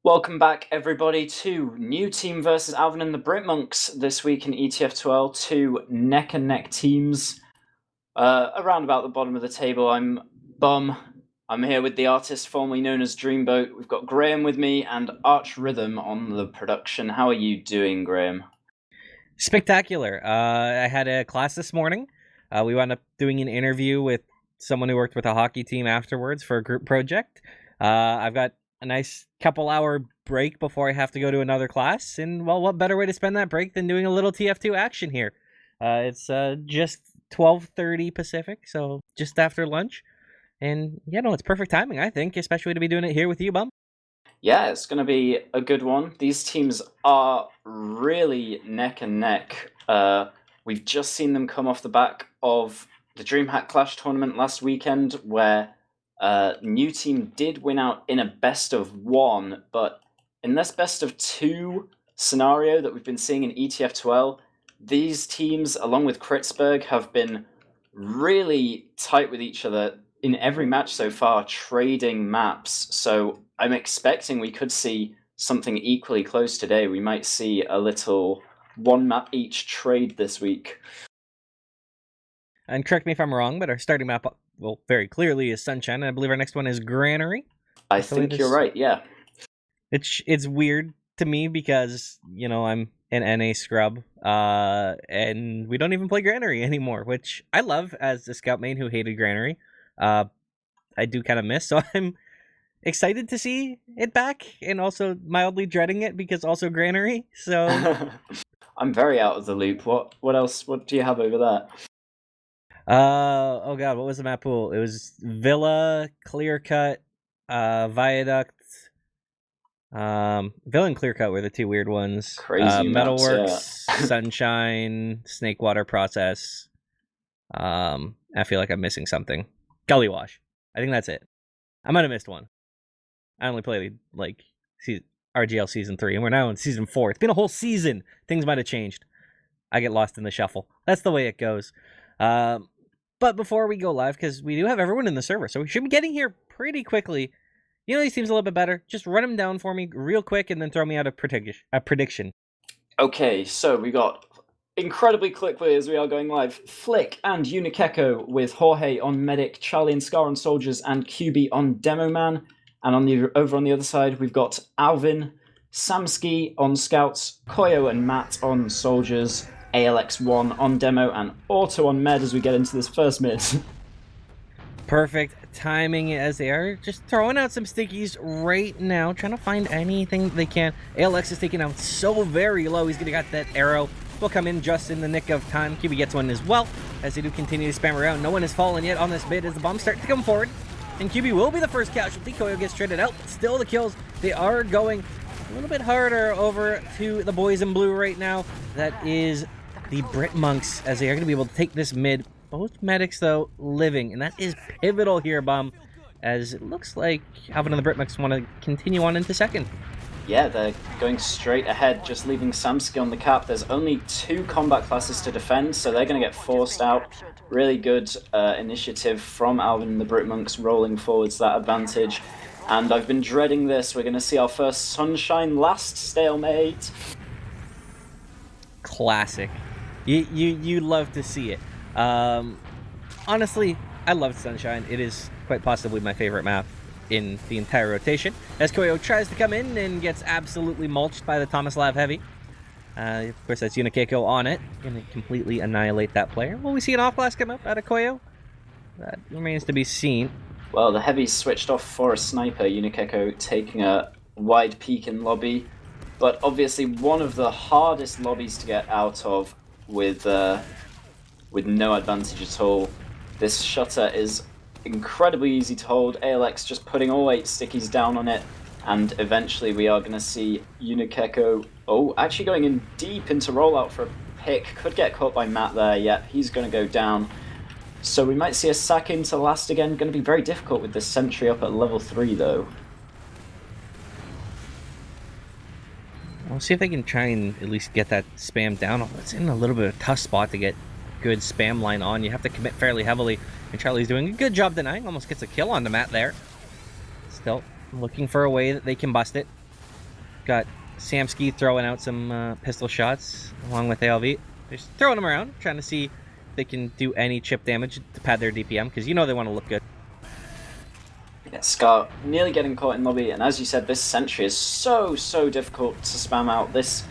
Welcome back, everybody, to New Team versus Alvin and the Britmunks this week in ETF2L. Two neck-and-neck teams. Around about the bottom of the table, I'm Bum. I'm here with the artist formerly known as Dreamboat. We've got Graham with me and ArchRhythm on the production. How are you doing, Graham? Spectacular. I had a class this morning. We wound up doing an interview with someone who worked with a hockey team afterwards for a group project. I've got a nice couple-hour break before I have to go to another class. And, well, what better way to spend that break than doing a little TF2 action here? It's just 12:30 Pacific, so just after lunch. And, it's perfect timing, I think, especially to be doing it here with you, Bum. Yeah, it's going to be a good one. These teams are really neck and neck. We've just seen them come off the back of the DreamHack Clash tournament last weekend, where New Team did win out in a best of one, but in this best of two scenario that we've been seeing in ETF2L, these teams, along with Kritzberg, have been really tight with each other in every match so far, trading maps. So I'm expecting we could see something equally close today. We might see a little one map each trade this week. And correct me if I'm wrong, but our starting map, well, very clearly is Sunshine, and I believe our next one is Granary. I think you're right, yeah. It's weird to me because, I'm an NA scrub, and we don't even play Granary anymore, which I love as a scout main who hated Granary. I do kind of miss, so I'm excited to see it back, and also mildly dreading it because also Granary, so... I'm very out of the loop. What else? What do you have over there? Oh god, what was the map pool? It was Villa, Clear Cut, Viaduct. Villa and Clear Cut were the two weird ones. Crazy Metalworks, maps, yeah. Sunshine, Snakewater Process. I feel like I'm missing something. Gully Wash. I think that's it. I might have missed one. I only played RGL season 3, and we're now in season 4. It's been a whole season. Things might have changed. I get lost in the shuffle. That's the way it goes. But before we go live, because we do have everyone in the server, so we should be getting here pretty quickly. These teams a little bit better. Just run them down for me real quick and then throw me out a prediction. Okay, so we got incredibly quickly as we are going live. Flick and Unikeko with Jorge on Medic, Charlie and Scar on Soldiers, and QB on Demo Man. And over on the other side, we've got Alvin, Samsky on Scouts, Koyo and Matt on Soldiers, ALX1 on Demo, and Auto on Med as we get into this first mid. Perfect timing as they are just throwing out some stickies right now, trying to find anything they can. ALX is taking out so very low. He's gonna got that arrow. Will come in just in the nick of time. QB gets one as well as they do continue to spam around. No one has fallen yet on this mid as the bombs start to come forward. And QB will be the first casualty. Koyo gets traded out. Still the kills. They are going a little bit harder over to the boys in blue right now. That is the Britmunks as they are going to be able to take this mid. Both medics, though, living. And that is pivotal here, Bum, as it looks like Alvin and the Britmunks want to continue on into second. Yeah, they're going straight ahead, just leaving Samsky on the cap. There's only 2 combat classes to defend, so they're going to get forced out. Really good initiative from Alvin and the Britmunks rolling forwards that advantage. And I've been dreading this. We're going to see our first Sunshine last stalemate. Classic. You love to see it. Honestly, I love Sunshine. It is quite possibly my favorite map in the entire rotation, as Koyo tries to come in and gets absolutely mulched by the Tomislav Heavy. Of course, that's Unikeko on it. Gonna completely annihilate that player. Will we see an off-class come up out of Koyo? That remains to be seen. Well, the Heavy's switched off for a sniper. Unikeko taking a wide peek in lobby. But obviously one of the hardest lobbies to get out of with no advantage at all. This shutter is incredibly easy to hold. ALX just putting all 8 stickies down on it, and eventually we are going to see Unikeko, actually going in deep into rollout for a pick. Could get caught by Matt there, yet he's going to go down. So we might see a sack into last again. Going to be very difficult with this sentry up at level 3 though. We'll see if they can try and at least get that spam down. It's in a little bit of a tough spot to get good spam line on. You have to commit fairly heavily, and Charlie's doing a good job denying. Almost gets a kill on the Matt there. Still looking for a way that they can bust it. got Samsky throwing out some pistol shots along with Alvin. They're just throwing them around, trying to see if they can do any chip damage to pad their DPM, because you know they want to look good. Yeah, Scar nearly getting caught in lobby, and as you said, this sentry is so difficult to spam out. This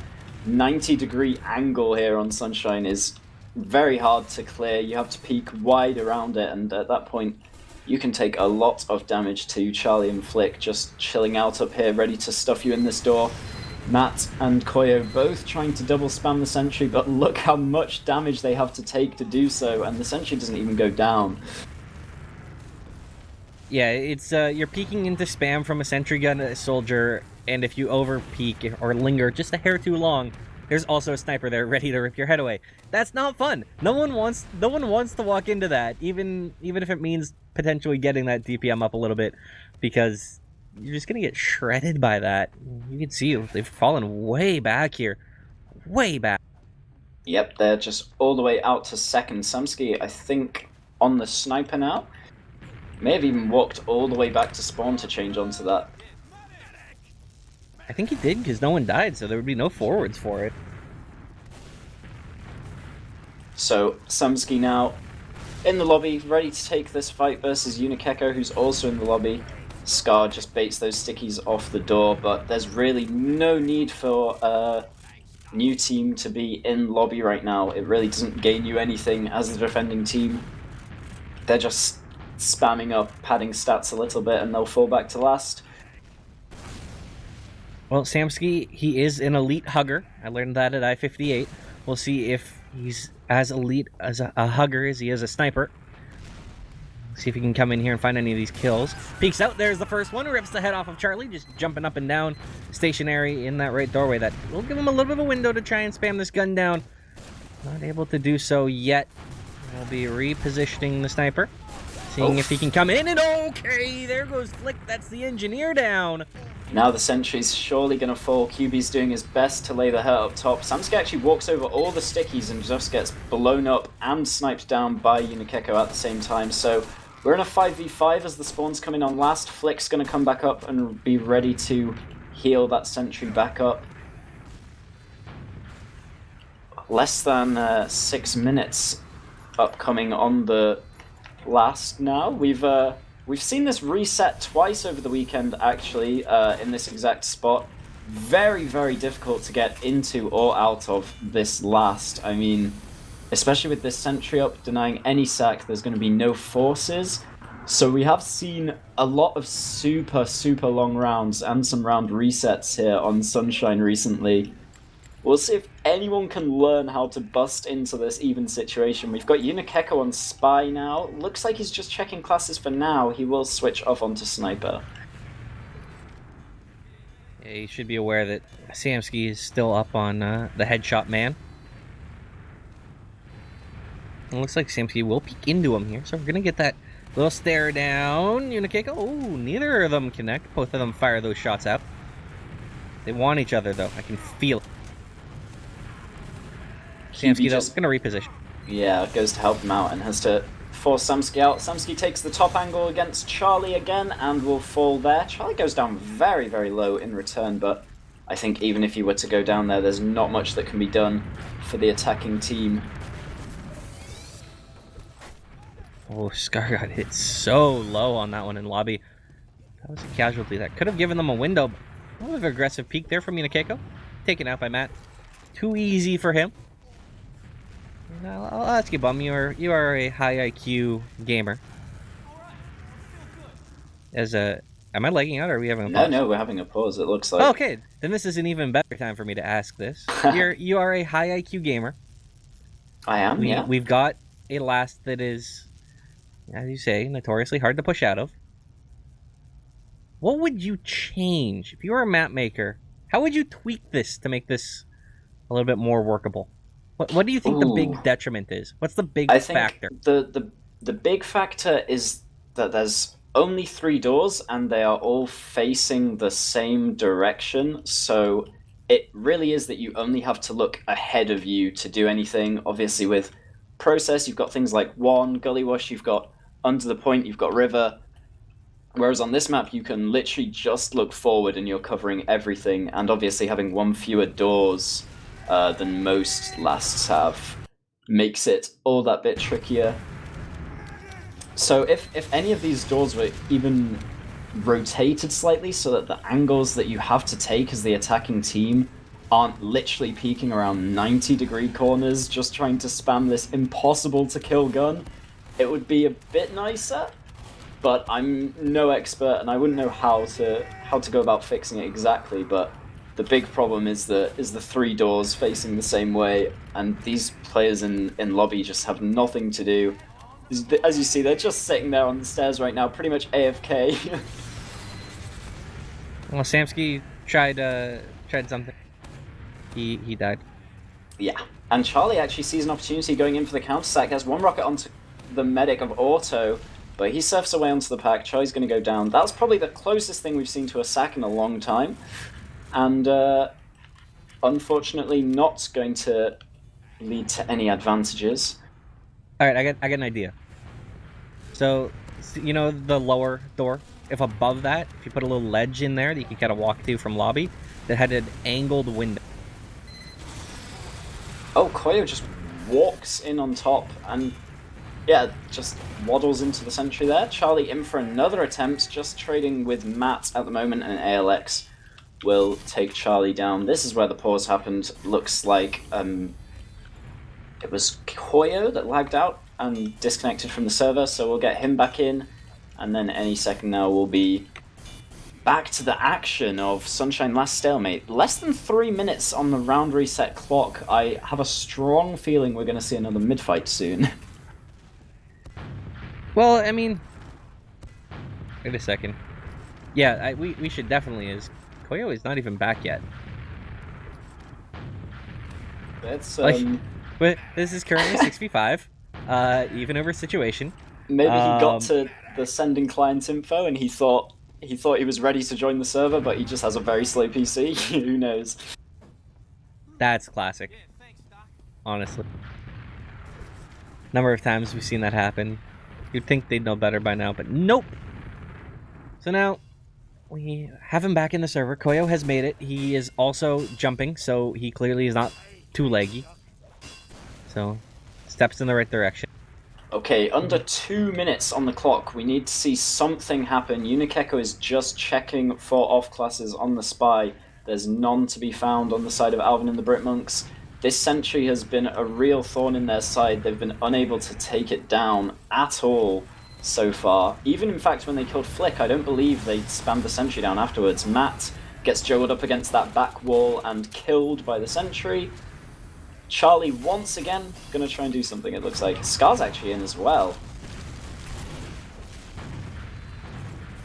90-degree angle here on Sunshine is very hard to clear. You have to peek wide around it, and at that point, you can take a lot of damage to Charlie and Flick just chilling out up here, ready to stuff you in this door. Matt and Koyo both trying to double spam the sentry, but look how much damage they have to take to do so, and the sentry doesn't even go down. Yeah, it's you're peeking into spam from a sentry gun at a soldier, and if you over peek or linger just a hair too long, there's also a sniper there ready to rip your head away. That's not fun. No one wants to walk into that, even if it means potentially getting that DPM up a little bit, because you're just gonna get shredded by that. You can see they've fallen way back here, way back. Yep, they're just all the way out to second. Samsky, I think, on the sniper now. May have even walked all the way back to spawn to change onto that. I think he did, because no one died, so there would be no forwards for it. So, Samsky now in the lobby, ready to take this fight versus Unikeko, who's also in the lobby. Scar just baits those stickies off the door, but there's really no need for a new team to be in lobby right now. It really doesn't gain you anything as the defending team. They're just spamming up, padding stats a little bit, and they'll fall back to last. Well, Samsky, he is an elite hugger. I learned that at I-58. We'll see if he's as elite as a hugger as he is a sniper. See if he can come in here and find any of these kills. Peeks out, there's the first one, rips the head off of Charlie, just jumping up and down, stationary in that right doorway. That will give him a little bit of a window to try and spam this gun down. Not able to do so yet. We'll be repositioning the sniper. Seeing if he can come in, and okay, there goes Flick, that's the engineer down. Now the sentry's surely going to fall. QB's doing his best to lay the hurt up top. Samsky actually walks over all the stickies and just gets blown up and sniped down by Unikeko at the same time. So we're in a 5v5 as the spawns come in on last. Flick's going to come back up and be ready to heal that sentry back up. Less than 6 minutes upcoming on the last now. We've seen this reset twice over the weekend, actually, in this exact spot. Very difficult to get into or out of this last. I mean, especially with this sentry up, denying any sack, there's going to be no forces. So we have seen a lot of super long rounds and some round resets here on Sunshine recently. We'll see if anyone can learn how to bust into this even situation. We've got Unikeko on Spy now. Looks like he's just checking classes for now. He will switch off onto Sniper. Yeah, you should be aware that Samsky is still up on the headshot man. It looks like Samsky will peek into him here, so we're going to get that little stare down. Unikeko, oh, neither of them connect. Both of them fire those shots out. They want each other, though. I can feel it. Samsky, though, is going to reposition. Yeah, goes to help him out and has to force Samsky out. Samsky takes the top angle against Charlie again and will fall there. Charlie goes down very low in return, but I think even if he were to go down there, there's not much that can be done for the attacking team. Oh, Scar got hit so low on that one in lobby. That was a casualty. That could have given them a window. A little bit of aggressive peek there from Unikeko. Taken out by Matt. Too easy for him. I'll ask you, Bum. You are a high IQ gamer. Am I lagging out, or are we having a pause? No, we're having a pause. It looks like. Oh, okay, then this is an even better time for me to ask this. You are a high IQ gamer. I am. Yeah. We've got a last that is, as you say, notoriously hard to push out of. What would you change if you were a map maker? How would you tweak this to make this a little bit more workable? What do you think the big detriment is? What's the big factor? The big factor is that there's only 3 doors and they are all facing the same direction. So it really is that you only have to look ahead of you to do anything. Obviously with Process, you've got things like One, Gully Wash, you've got Under the Point, you've got River. Whereas on this map, you can literally just look forward and you're covering everything, and obviously having one fewer doors than most lasts have makes it all that bit trickier. So if any of these doors were even rotated slightly so that the angles that you have to take as the attacking team aren't literally peeking around 90-degree corners just trying to spam this impossible to kill gun, it would be a bit nicer. But I'm no expert, and I wouldn't know how to go about fixing it exactly. But the big problem is the 3 doors facing the same way, and these players in lobby just have nothing to do. As you see, they're just sitting there on the stairs right now, pretty much AFK. Well, Samsky tried something. He died. Yeah, and Charlie actually sees an opportunity going in for the counter-sack. Has one rocket onto the medic of Auto, but he surfs away onto the pack. Charlie's going to go down. That's probably the closest thing we've seen to a sack in a long time. And unfortunately not going to lead to any advantages. Alright, I got an idea. So, you know the lower door? If above that, if you put a little ledge in there that you can kind of walk to from lobby, that had an angled window. Oh, Koyo just walks in on top and, yeah, just waddles into the sentry there. Charlie in for another attempt, just trading with Matt at the moment, and ALX will take Charlie down. This is where the pause happened. Looks like it was Koyo that lagged out and disconnected from the server, so we'll get him back in, and then any second now we'll be back to the action of Sunshine last stalemate. Less than 3 minutes on the round reset clock. I have a strong feeling we're going to see another mid-fight soon. Well, I mean... Wait a second. Yeah, we should definitely... Koyo is not even back yet. It's, But this is currently 6v5. Even over situation. Maybe he got to the sending client info and he thought he was ready to join the server, but he just has a very slow PC. Who knows? That's classic. Honestly. Number of times we've seen that happen. You'd think they'd know better by now, but nope! So now, we have him back in the server. Koyo has made it. He is also jumping, so he clearly is not too laggy. So, steps in the right direction. Okay, under 2 minutes on the clock. We need to see something happen. Unikeko is just checking for off classes on the spy. There's none to be found on the side of Alvin and the Britmunks. This sentry has been a real thorn in their side. They've been unable to take it down at all so far. Even in fact when they killed Flick, I don't believe they spammed the sentry down afterwards. Matt gets juggled up against that back wall and killed by the sentry. Charlie once again gonna try and do something, it looks like. Scar's actually in as well.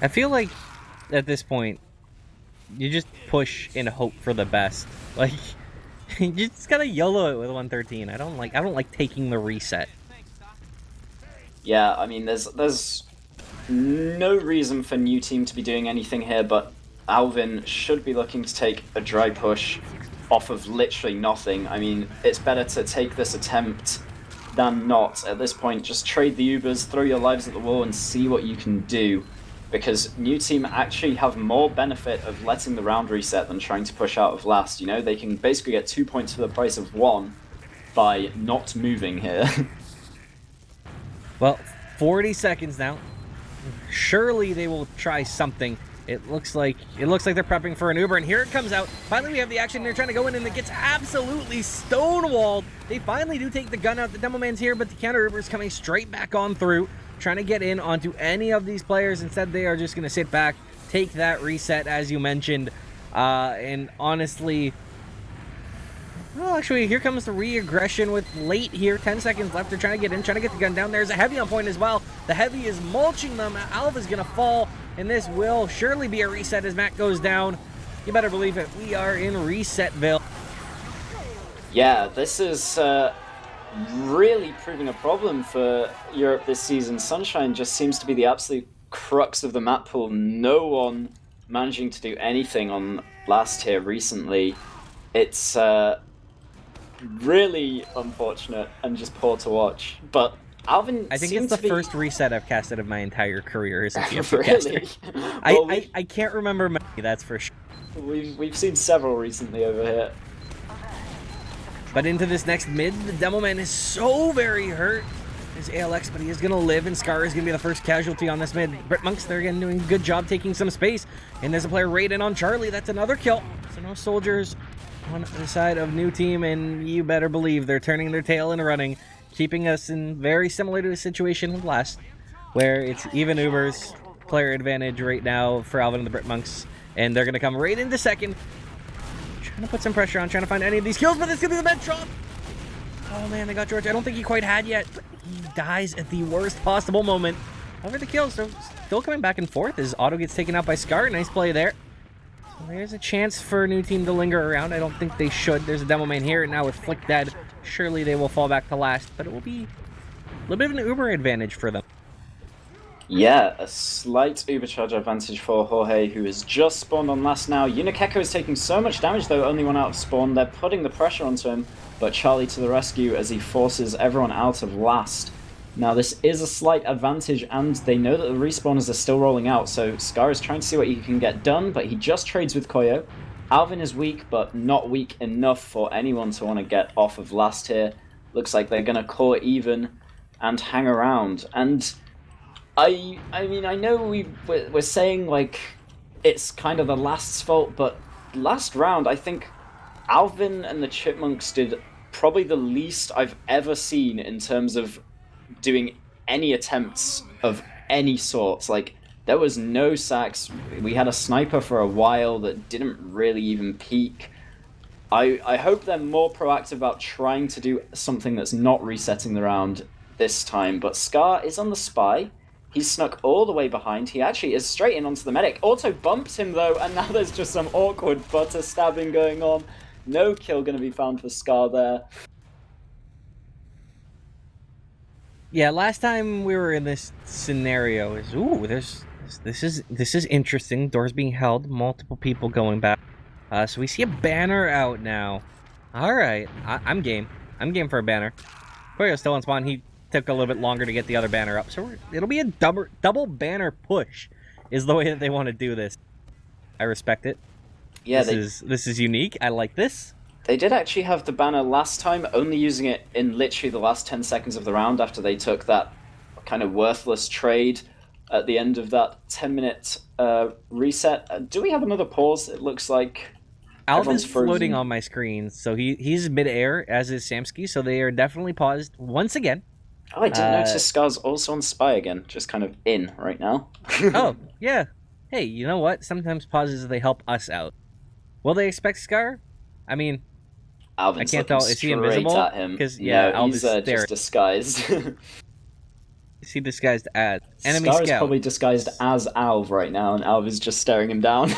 I feel like at this point you just push and hope for the best. Like you just gotta YOLO it with 113. I don't like taking the reset. Yeah, I mean there's no reason for new team to be doing anything here, but Alvin should be looking to take a dry push off of literally nothing. I mean, it's better to take this attempt than not at this point. Just trade the Ubers, throw your lives at the wall and see what you can do, because new team actually have more benefit of letting the round reset than trying to push out of last. You know, they can basically get 2 points for the price of 1 by not moving here. Well, 40 seconds now. Surely they will try something. It looks like they're prepping for an Uber, and here it comes out. Finally, we have the action. They're trying to go in, and it gets absolutely stonewalled. They finally do take the gun out. The demo man's here, but the counter Uber is coming straight back on through, trying to get in onto any of these players. Instead, they are just going to sit back, take that reset, as you mentioned. And honestly, well, actually, here comes the re-aggression with late here. 10 seconds left. They're trying to get in, trying to get the gun down. There's a heavy on point as well. The heavy is mulching them. Alva's going to fall, and this will surely be a reset as Matt goes down. You better believe it. We are in Resetville. Yeah, this is really proving a problem for Europe this season. Sunshine just seems to be the absolute crux of the map pool. No one managing to do anything on last tier recently. It's really unfortunate and just poor to watch. But Alvin I think it's seemed the to be... first reset I've casted of my entire career as a TF2 Really? caster. Well, I can't remember many, that's for sure. we've seen several recently over here. But into this next mid, the Demo Man is so very hurt. There's ALX, but he is going to live, and Scar is going to be the first casualty on this mid. Britmunks, they're again doing a good job taking some space. And there's a player right in on Charlie. That's another kill. So no soldiers on the side of new team, and you better believe they're turning their tail and running, keeping us in very similar to a situation with last, where it's even Ubers, player advantage right now for Alvin and the Britmunks. And they're going to come right into second. Trying to put some pressure on, trying to find any of these kills, but it's going to be the bench drop. Oh man, they got George. I don't think he quite had yet, but he dies at the worst possible moment. Over the kills, so still coming back and forth as Otto gets taken out by Scar. Nice play there. So there's a chance for a new team to linger around. I don't think they should. There's a Demo Man here, and now with Flick dead, surely they will fall back to last, but it will be a little bit of an Uber advantage for them. Yeah, a slight Ubercharge advantage for Jorge, who has just spawned on last now. Unikeko is taking so much damage, though, only one out of spawn. They're putting the pressure onto him, but Charlie to the rescue as he forces everyone out of last. Now, this is a slight advantage, and they know that the respawners are still rolling out, so Scar is trying to see what he can get done, but he just trades with Koyo. Alvin is weak, but not weak enough for anyone to want to get off of last here. Looks like they're going to call it even and hang around, and... I mean, I know we're saying, like, it's kind of the last's fault, but last round, I think Alvin and the Chipmunks did probably the least I've ever seen in terms of doing any attempts of any sorts. Like, there was no sacks. We had a sniper for a while that didn't really even peek. I hope they're more proactive about trying to do something that's not resetting the round this time, but Scar is on the spy. He's snuck all the way behind. He actually is straight in onto the medic. Auto bumps him, though, and now there's just some awkward butter stabbing going on. No kill going to be found for Scar there. Yeah, last time we were in this scenario is... Ooh, this is interesting. Doors being held. Multiple people going back. So we see a banner out now. Alright, I'm game. I'm game for a banner. Koyo's still on spawn. He took a little bit longer to get the other banner up, so it'll be a double banner push is the way that they want to do this. I respect it. Yeah, this is unique. I like this. They did actually have the banner last time, only using it in literally the last 10 seconds of the round after they took that kind of worthless trade at the end of that 10-minute reset. Do we have another pause? It looks like Alvin's floating on my screen, so he's mid-air, as is Samsky, so they are definitely paused once again. Oh, I didn't notice Scar's also on Spy again, just kind of in right now. Oh, yeah. Hey, you know what? Sometimes pauses, they help us out. Will they expect Scar? I mean, Alvin's I can't tell. Is he invisible? Because, yeah, no, he's just disguised. Is he disguised as? Enemy Scar is scout. probably disguised as Alv right now, and Alv is just staring him down.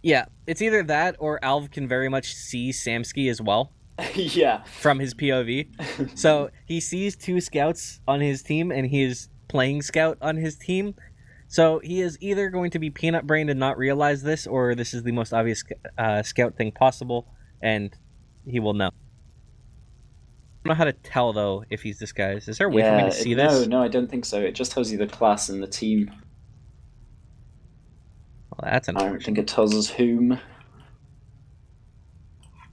Yeah, it's either that or Alv can very much see Samsky as well. Yeah. From his POV. So he sees two scouts on his team, and he is playing scout on his team. So he is either going to be peanut-brained and not realize this, or this is the most obvious scout thing possible, and he will know. I don't know how to tell, though, if he's disguised. Is there a way for me to see this? No, I don't think so. It just tells you the class and the team. Well, that's I don't think it tells us whom.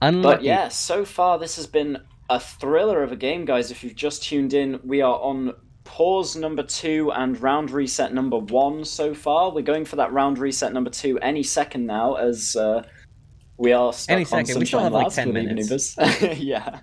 Unlucky. But yeah, so far this has been a thriller of a game, guys. If you've just tuned in, we are on pause number 2 and round reset number 1 so far. We're going for that round reset number 2 any second now, as we are stuck any on second. We still have like 10 minutes. Yeah.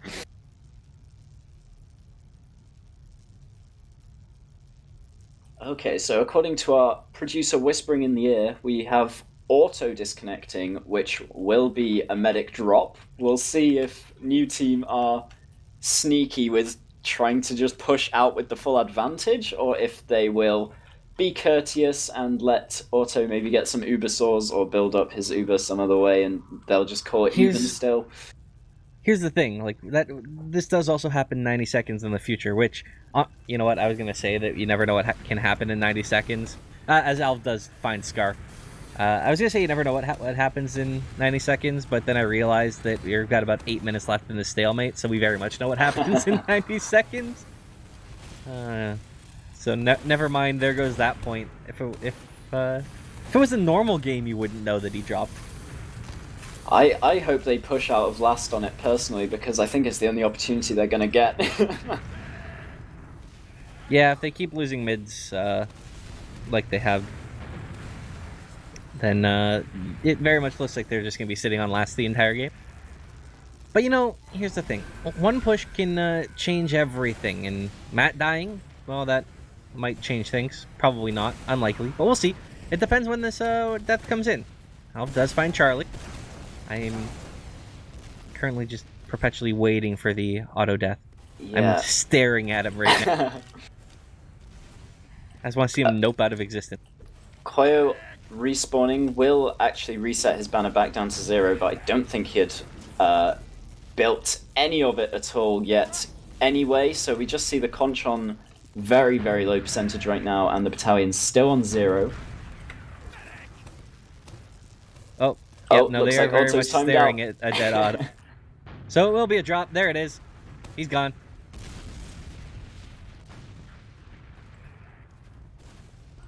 Okay, so according to our producer whispering in the ear, we have auto disconnecting, which will be a medic drop. We'll see if new team are sneaky with trying to just push out with the full advantage, or if they will be courteous and let Auto maybe get some Uber saws or build up his Uber some other way, and they'll just call it even still. Here's the thing, like that. This does also happen 90 seconds in the future, which, you know what, I was going to say that you never know what can happen in 90 seconds, as Alv does find Scar. I was going to say you never know what happens in 90 seconds, but then I realized that we've got about 8 minutes left in the stalemate, so we very much know what happens in 90 seconds. So never mind. There goes that point. If it was a normal game, you wouldn't know that he dropped. I hope they push out of last on it personally, because I think it's the only opportunity they're gonna get. Yeah, if they keep losing mids like they have, then it very much looks like they're just gonna be sitting on last the entire game. But you know, here's the thing: one push can change everything, and Matt dying, well, that might change things. Probably not, unlikely, but we'll see. It depends when this death comes in. Alv does find Charlie. I am currently just perpetually waiting for the auto death. Yeah. I'm staring at him right now. I just want to see him nope out of existence. Koyo respawning will actually reset his banner back down to 0, but I don't think he had built any of it at all yet anyway, so we just see the conch on very, very low percentage right now, and the battalion still on 0. Oh, yep, no, looks they are like very Otto's much timed staring out. at a dead auto. So it will be a drop. There it is. He's gone.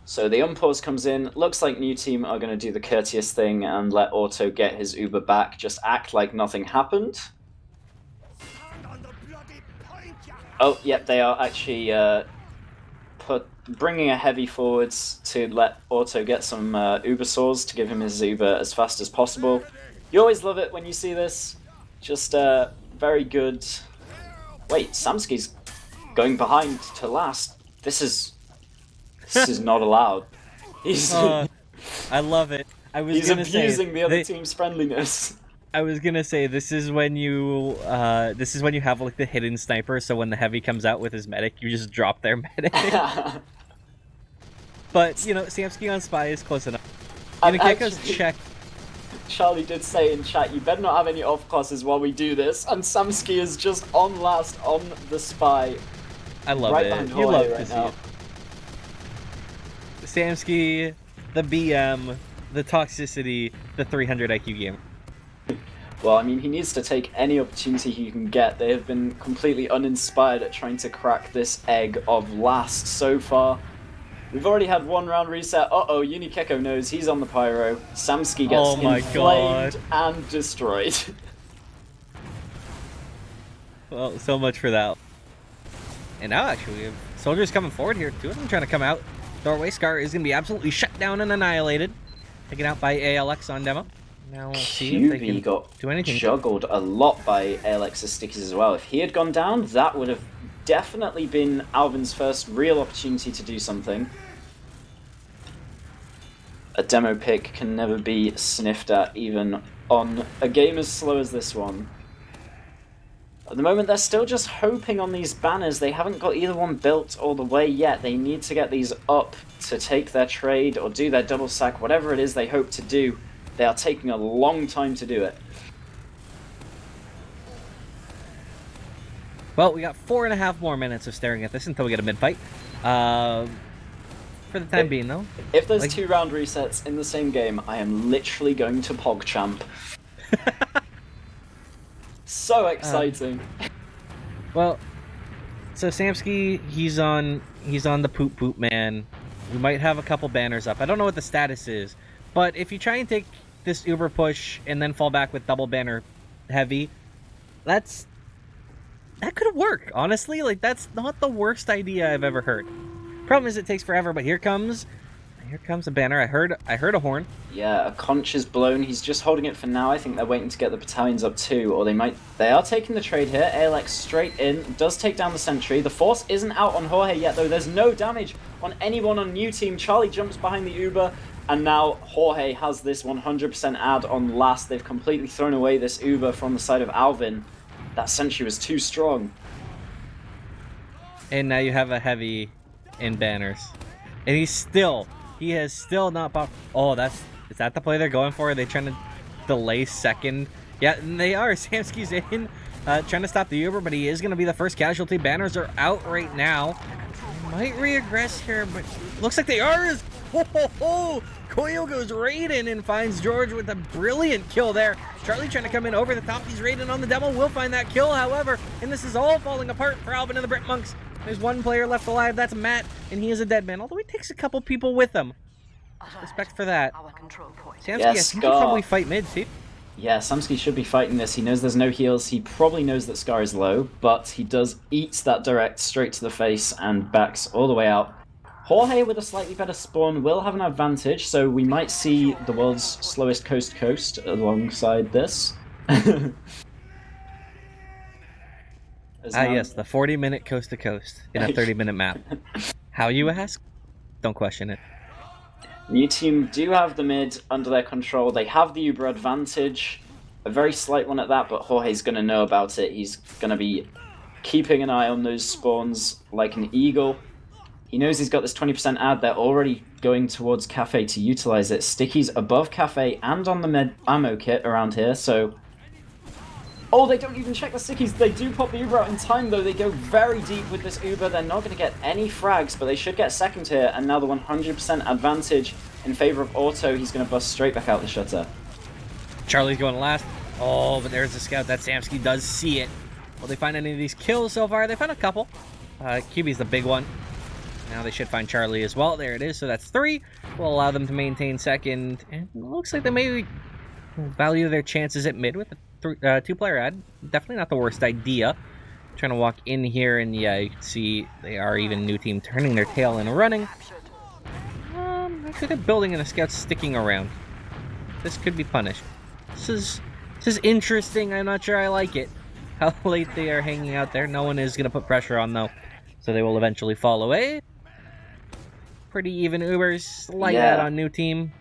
So the unpause comes in. Looks like new team are going to do the courteous thing and let Otto get his Uber back. Just act like nothing happened. Oh, yep, they are actually bringing a heavy forwards to let Otto get some Uber saws to give him his Uber as fast as possible. You always love it when you see this. Just very good. Wait, Samski's going behind to last. This is not allowed. He's I love it. he's abusing the other team's friendliness. I was gonna say this is when you have like the hidden sniper. So when the heavy comes out with his medic, you just drop their medic. But you know, Samski on spy is close enough. Unikeko's check. Charlie did say in chat, you better not have any off classes while we do this, and Samski is just on last on the spy. I love right it. You love to see it. Samski, the BM, the toxicity, the 300 IQ gamer. Well, I mean, he needs to take any opportunity he can get. They have been completely uninspired at trying to crack this egg of last so far. We've already had one round reset. Uh-oh, Unikeko knows he's on the pyro. Samski gets inflamed and destroyed. Well, so much for that. And now, actually, we have soldiers coming forward here. Two of them trying to come out. Doorway Scar is going to be absolutely shut down and annihilated. Taken out by ALX on demo. Now we'll see if they can do anything. Juggled a lot by ALX's stickies as well. If he had gone down, that would have definitely been Alvin's first real opportunity to do something. A demo pick can never be sniffed at, even on a game as slow as this one. At the moment, they're still just hoping on these banners. They haven't got either one built all the way yet. They need to get these up to take their trade or do their double sack, whatever it is they hope to do. They are taking a long time to do it. Well, we got 4.5 more minutes of staring at this until we get a mid-fight. For the time being, though. If there's 2 round resets in the same game, I am literally going to PogChamp. So exciting. Well, so Samski, he's on the poop man. We might have a couple banners up. I don't know what the status is, but if you try and take this Uber push and then fall back with double banner heavy, that could work, honestly. Like, that's not the worst idea I've ever heard. Problem is it takes forever, but here comes a banner. I heard a horn. Yeah, a conch is blown. He's just holding it for now. I think they're waiting to get the battalions up too, or they are taking the trade here. ALX straight in, does take down the sentry. The force isn't out on Jorge yet, though. There's no damage on anyone on new team. Charlie jumps behind the Uber, and now Jorge has this 100% add on last. They've completely thrown away this Uber from the side of Alvin. That sentry was too strong. And now you have a heavy in banners. And he has still not popped. Oh, is that the play they're going for? Are they trying to delay second? Yeah, and they are. Samski's in, trying to stop the Uber, but he is going to be the first casualty. Banners are out right now. They might reaggress here, but looks like they are. Koyo goes right in and finds George with a brilliant kill there. Charlie trying to come in over the top. He's raiding on the demo. Will find that kill, however, and this is all falling apart for Alvin and the Britmunks. There's one player left alive, that's Matt, and he is a dead man, although he takes a couple people with him. Respect for that. Samsky, Yeah, I think you probably fight mid, too. Yeah, Samsky should be fighting this. He knows there's no heals. He probably knows that Scar is low, but he does eat that direct straight to the face and backs all the way out. Jorge with a slightly better spawn will have an advantage, so we might see the world's slowest coast-to-coast alongside this. Yes, the 40-minute coast-to-coast in a 30-minute map. How, you ask? Don't question it. New team do have the mid under their control. They have the Uber advantage. A very slight one at that, but Jorge's going to know about it. He's going to be keeping an eye on those spawns like an eagle. He knows he's got this 20% ad. They're already going towards Cafe to utilize it. Sticky's above Cafe and on the med ammo kit around here, so... Oh, they don't even check the Stickies. They do pop the Uber out in time, though. They go very deep with this Uber. They're not going to get any frags, but they should get second here. And now the 100% advantage in favor of Auto. He's going to bust straight back out the shutter. Charlie's going last. Oh, but there's a scout. That Samsky does see it. Will they find any of these kills so far? They found a couple. QB's the big one. Now they should find Charlie as well. There it is. So that's 3. Will allow them to maintain second. And it looks like they may value their chances at mid with a 2-player ad. Definitely not the worst idea. Trying to walk in here, and yeah, you can see they are even new team turning their tail and running. Actually, they're building and the scouts sticking around. This could be punished. This is interesting. I'm not sure I like it. How late they are hanging out there. No one is going to put pressure on, though. So they will eventually fall away. Pretty even Ubers. Slight ad on new team.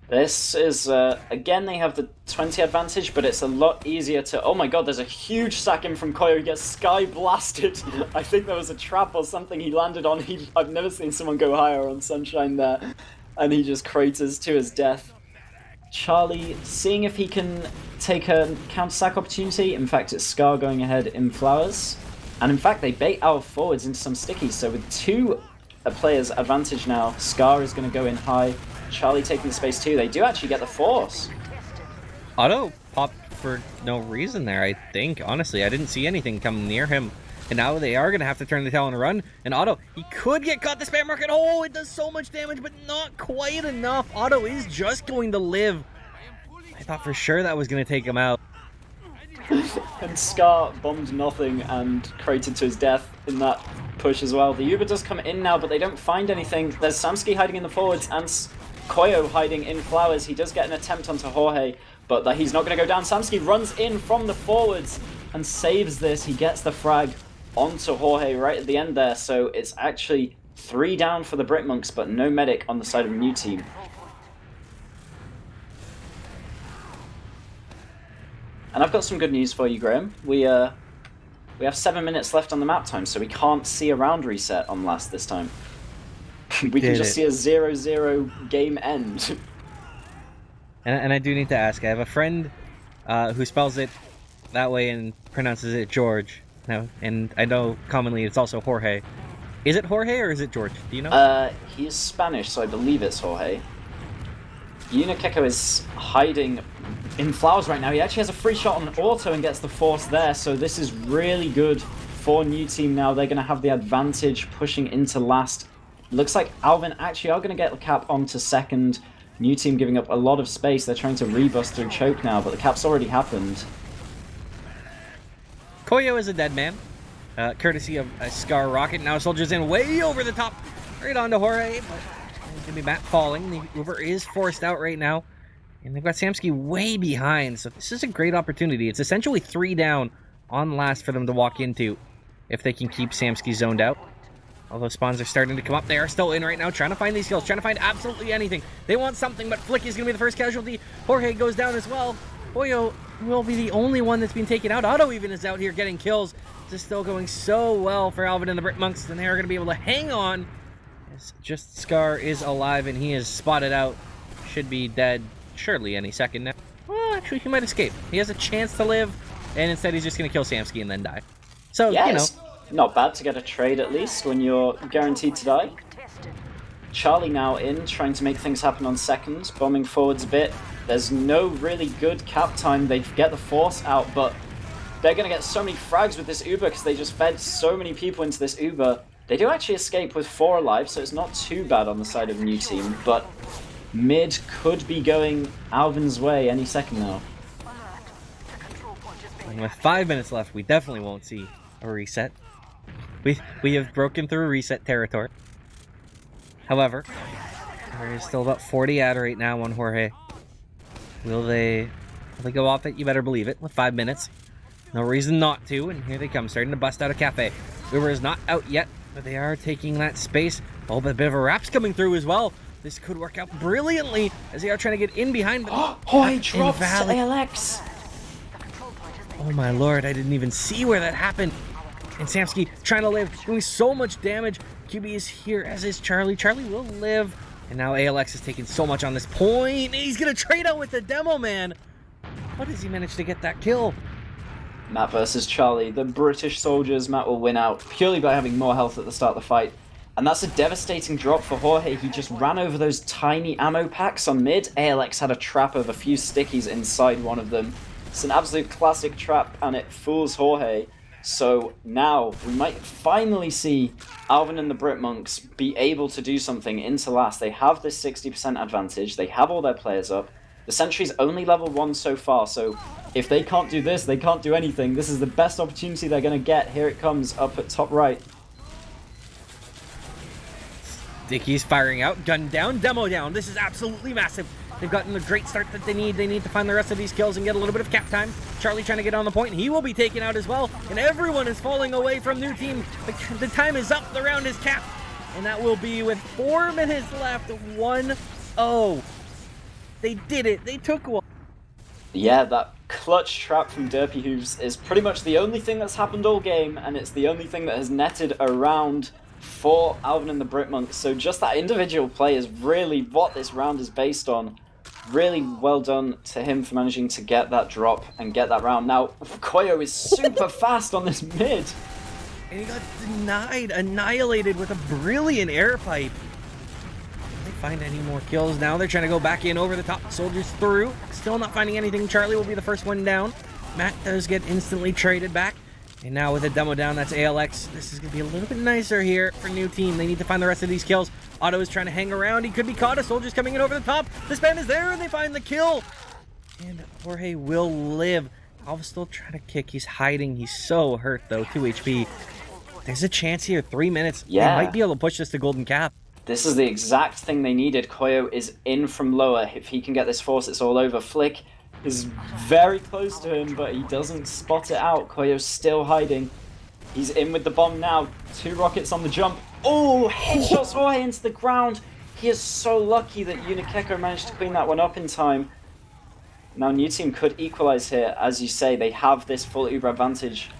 This is, again, they have the 20 advantage, but it's a lot easier to... Oh my god, there's a huge sack in from Koyo. He gets sky blasted. I think there was a trap or something he landed on. I've never seen someone go higher on Sunshine there. And he just craters to his death. Charlie seeing if he can take a counter-sack opportunity. In fact, it's Scar going ahead in Flowers. And in fact, they bait Alv forwards into some stickies. So with 2 players' advantage now, Scar is going to go in high. Charlie taking the space too. They do actually get the force. Auto popped for no reason there, I think. Honestly, I didn't see anything come near him. And now they are going to have to turn the tail and run. And Auto, he could get caught the spam market. Oh, it does so much damage, but not quite enough. Auto is just going to live. I thought for sure that was going to take him out. And Scar bombed nothing and cratered to his death in that push as well. The Uber does come in now, but they don't find anything. There's Samsky hiding in the forwards and Koyo hiding in Flowers. He does get an attempt onto Jorge, but that he's not going to go down. Samsky runs in from the forwards and saves this. He gets the frag onto Jorge right at the end there, so it's actually 3 down for the Britmunks, but no medic on the side of a new team. And I've got some good news for you, Graham. We have 7 minutes left on the map time, so we can't see a round reset on last this time. We can just see a 0-0 game end. And I do need to ask, I have a friend who spells it that way and pronounces it George. Now, and I know commonly it's also Jorge. Is it Jorge or is it George? Do you know? He is Spanish, so I believe it's Jorge. Unikeko is hiding in Flowers right now. He actually has a free shot on Auto and gets the force there, so this is really good for new team now. They're going to have the advantage pushing into last. Looks like Alvin actually are going to get the cap onto second. New team giving up a lot of space. They're trying to rebust through choke now, but the cap's already happened. Koyo is a dead man, courtesy of a Scar rocket. Now Soldier's in way over the top, right onto Jorge, but it's going to be Matt falling. The Uber is forced out right now, and they've got Samsky way behind, so this is a great opportunity. It's essentially 3 down on last for them to walk into if they can keep Samsky zoned out. Although spawns are starting to come up, they are still in right now, trying to find these kills, trying to find absolutely anything. They want something, but Flick is going to be the first casualty. Jorge goes down as well. Koyo will be the only one that's been taken out. Auto even is out here getting kills. This is still going so well for Alvin and the Britmunks, and they are going to be able to hang on. As just Scar is alive, and he is spotted out. Should be dead surely any second now. Well, actually, he might escape. He has a chance to live, and instead he's just going to kill Samsky and then die. So, yes. You know. Not bad to get a trade at least when you're guaranteed to die. Charlie now in, trying to make things happen on second, bombing forwards a bit. There's no really good cap time. They get the force out, but they're going to get so many frags with this Uber because they just fed so many people into this Uber. They do actually escape with 4 alive, so it's not too bad on the side of the new team, but mid could be going Alvin's way any second now. And with 5 minutes left, we definitely won't see a reset. We have broken through reset territory. However, there is still about 40 ad right now on Jorge. Will they go off it? You better believe it. With 5 minutes. No reason not to, and here they come, starting to bust out a cafe. Uber is not out yet, but they are taking that space. Oh, but a bit of a wrap's coming through as well. This could work out brilliantly as they are trying to get in behind. Oh, he drops ALX. Oh my lord, I didn't even see where that happened. And Samsky trying to live, doing so much damage. QB is here, as is Charlie. Charlie will live. And now ALX is taking so much on this point. He's going to trade out with the demo man. How does he manage to get that kill? Matt versus Charlie. The British soldiers. Matt will win out purely by having more health at the start of the fight. And that's a devastating drop for Jorge. He just ran over those tiny ammo packs on mid. ALX had a trap of a few stickies inside one of them. It's an absolute classic trap, and it fools Jorge. So now we might finally see Alvin and the Britmunks be able to do something into last. They have this 60% advantage. They have all their players up. The sentry's only level 1 so far, so if they can't do this, they can't do anything. This is the best opportunity they're going to get. Here it comes up at top right. Dickie's firing out, gun down, demo down. This is absolutely massive. They've gotten the great start that they need. They need to find the rest of these kills and get a little bit of cap time. Charlie trying to get on the point. He will be taken out as well. And everyone is falling away from new team. The time is up. The round is capped. And that will be with 4 minutes left. 1-0. They did it. They took one. Yeah, that clutch trap from Derpy Hooves is pretty much the only thing that's happened all game. And it's the only thing that has netted around for Alvin and the Britmunks. So just that individual play is really what this round is based on. Really well done to him for managing to get that drop and get that round. Now, Koyo is super fast on this mid. And he got denied, annihilated with a brilliant air pipe. Can they find any more kills now? They're trying to go back in over the top. Soldiers through. Still not finding anything. Charlie will be the first one down. Matt does get instantly traded back. And now with a demo down, that's ALX. This is going to be a little bit nicer here for new team. They need to find the rest of these kills. Otto is trying to hang around. He could be caught. A soldier's coming in over the top. The span is there, and they find the kill. And Jorge will live. Alva's still trying to kick. He's hiding. He's so hurt, though. 2 HP. There's a chance here. 3 minutes. Yeah. They might be able to push this to golden cap. This is the exact thing they needed. Koyo is in from lower. If he can get this force, it's all over. Flick is very close to him, but he doesn't spot it out. Koyo's still hiding. He's in with the bomb now. 2 rockets on the jump. Oh, headshots Jorge into the ground. He is so lucky that Unikeko managed to clean that one up in time. Now new team could equalize here. As you say, they have this full Uber advantage.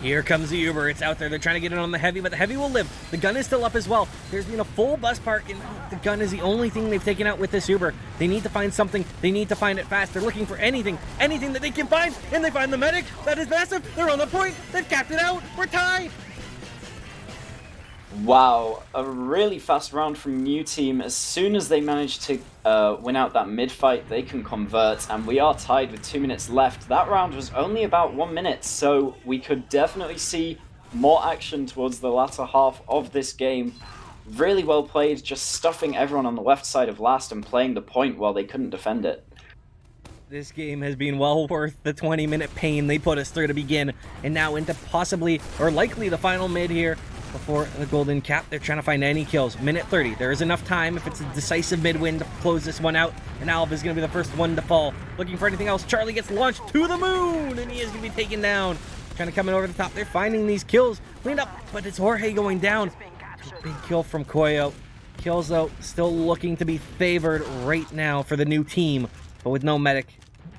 Here comes the Uber. It's out there. They're trying to get it on the heavy, but the heavy will live. The gun is still up as well. There's been a full bus park, and the gun is the only thing they've taken out with this Uber. They need to find something. They need to find it fast. They're looking for anything that they can find, and they find the medic. That is massive. They're on the point. They've capped it out. We're tied. Wow, a really fast round from new team. As soon as they manage to win out that mid fight, they can convert, and we are tied with 2 minutes left. That round was only about 1 minute, so we could definitely see more action towards the latter half of this game. Really well played, just stuffing everyone on the left side of last and playing the point while they couldn't defend it. This game has been well worth the 20-minute pain they put us through to begin, and now into possibly, or likely, the final mid here. Before the golden cap, they're trying to find any kills. Minute 30. There is enough time if it's a decisive mid-win to close this one out. And Alva is going to be the first one to fall. Looking for anything else. Charlie gets launched to the moon, and he is going to be taken down. Trying to come in over the top. They're finding these kills. Cleaned up, but it's Jorge going down. Big kill from Koyo. Kills, though, still looking to be favored right now for the new team, but with no medic.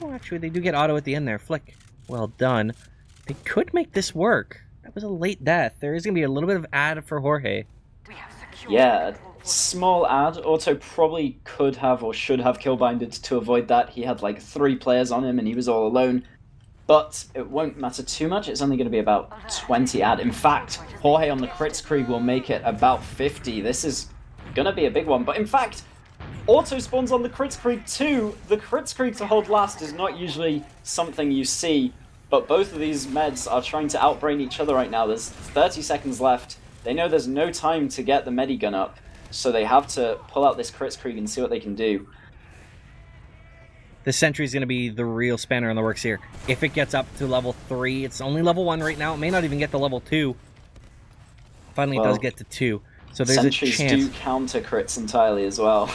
Oh, actually, they do get auto at the end there. Flick. Well done. They could make this work. That was a late death. There is going to be a little bit of ad for Jorge. Yeah, small ad. Auto probably could have or should have killbinded to avoid that. He had like 3 players on him and he was all alone. But it won't matter too much. It's only going to be about 20 ad. In fact, Jorge on the crits creep will make it about 50. This is going to be a big one. But in fact, auto spawns on the Kritzkrieg too. The Kritzkrieg to hold last is not usually something you see, but both of these meds are trying to outbrain each other right now. There's 30 seconds left. They know there's no time to get the Medigun up, so they have to pull out this Kritzkrieg and see what they can do. The sentry is going to be the real spanner in the works here. If it gets up to level 3, it's only level 1 right now. It may not even get to level 2. Finally, it does get to 2. So there's sentries a chance. Do counter crits entirely as well.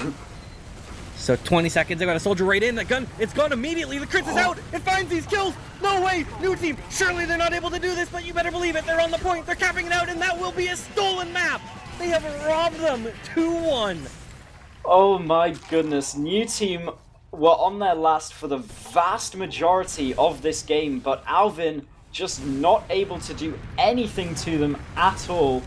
So 20 seconds, they got a soldier right in. That gun, it's gone immediately. The crit is out. It finds these kills. No way. New team, surely they're not able to do this, but you better believe it. They're on the point. They're capping it out, and that will be a stolen map. They have robbed them 2-1. Oh my goodness. New team were on their last for the vast majority of this game, but Alvin just not able to do anything to them at all.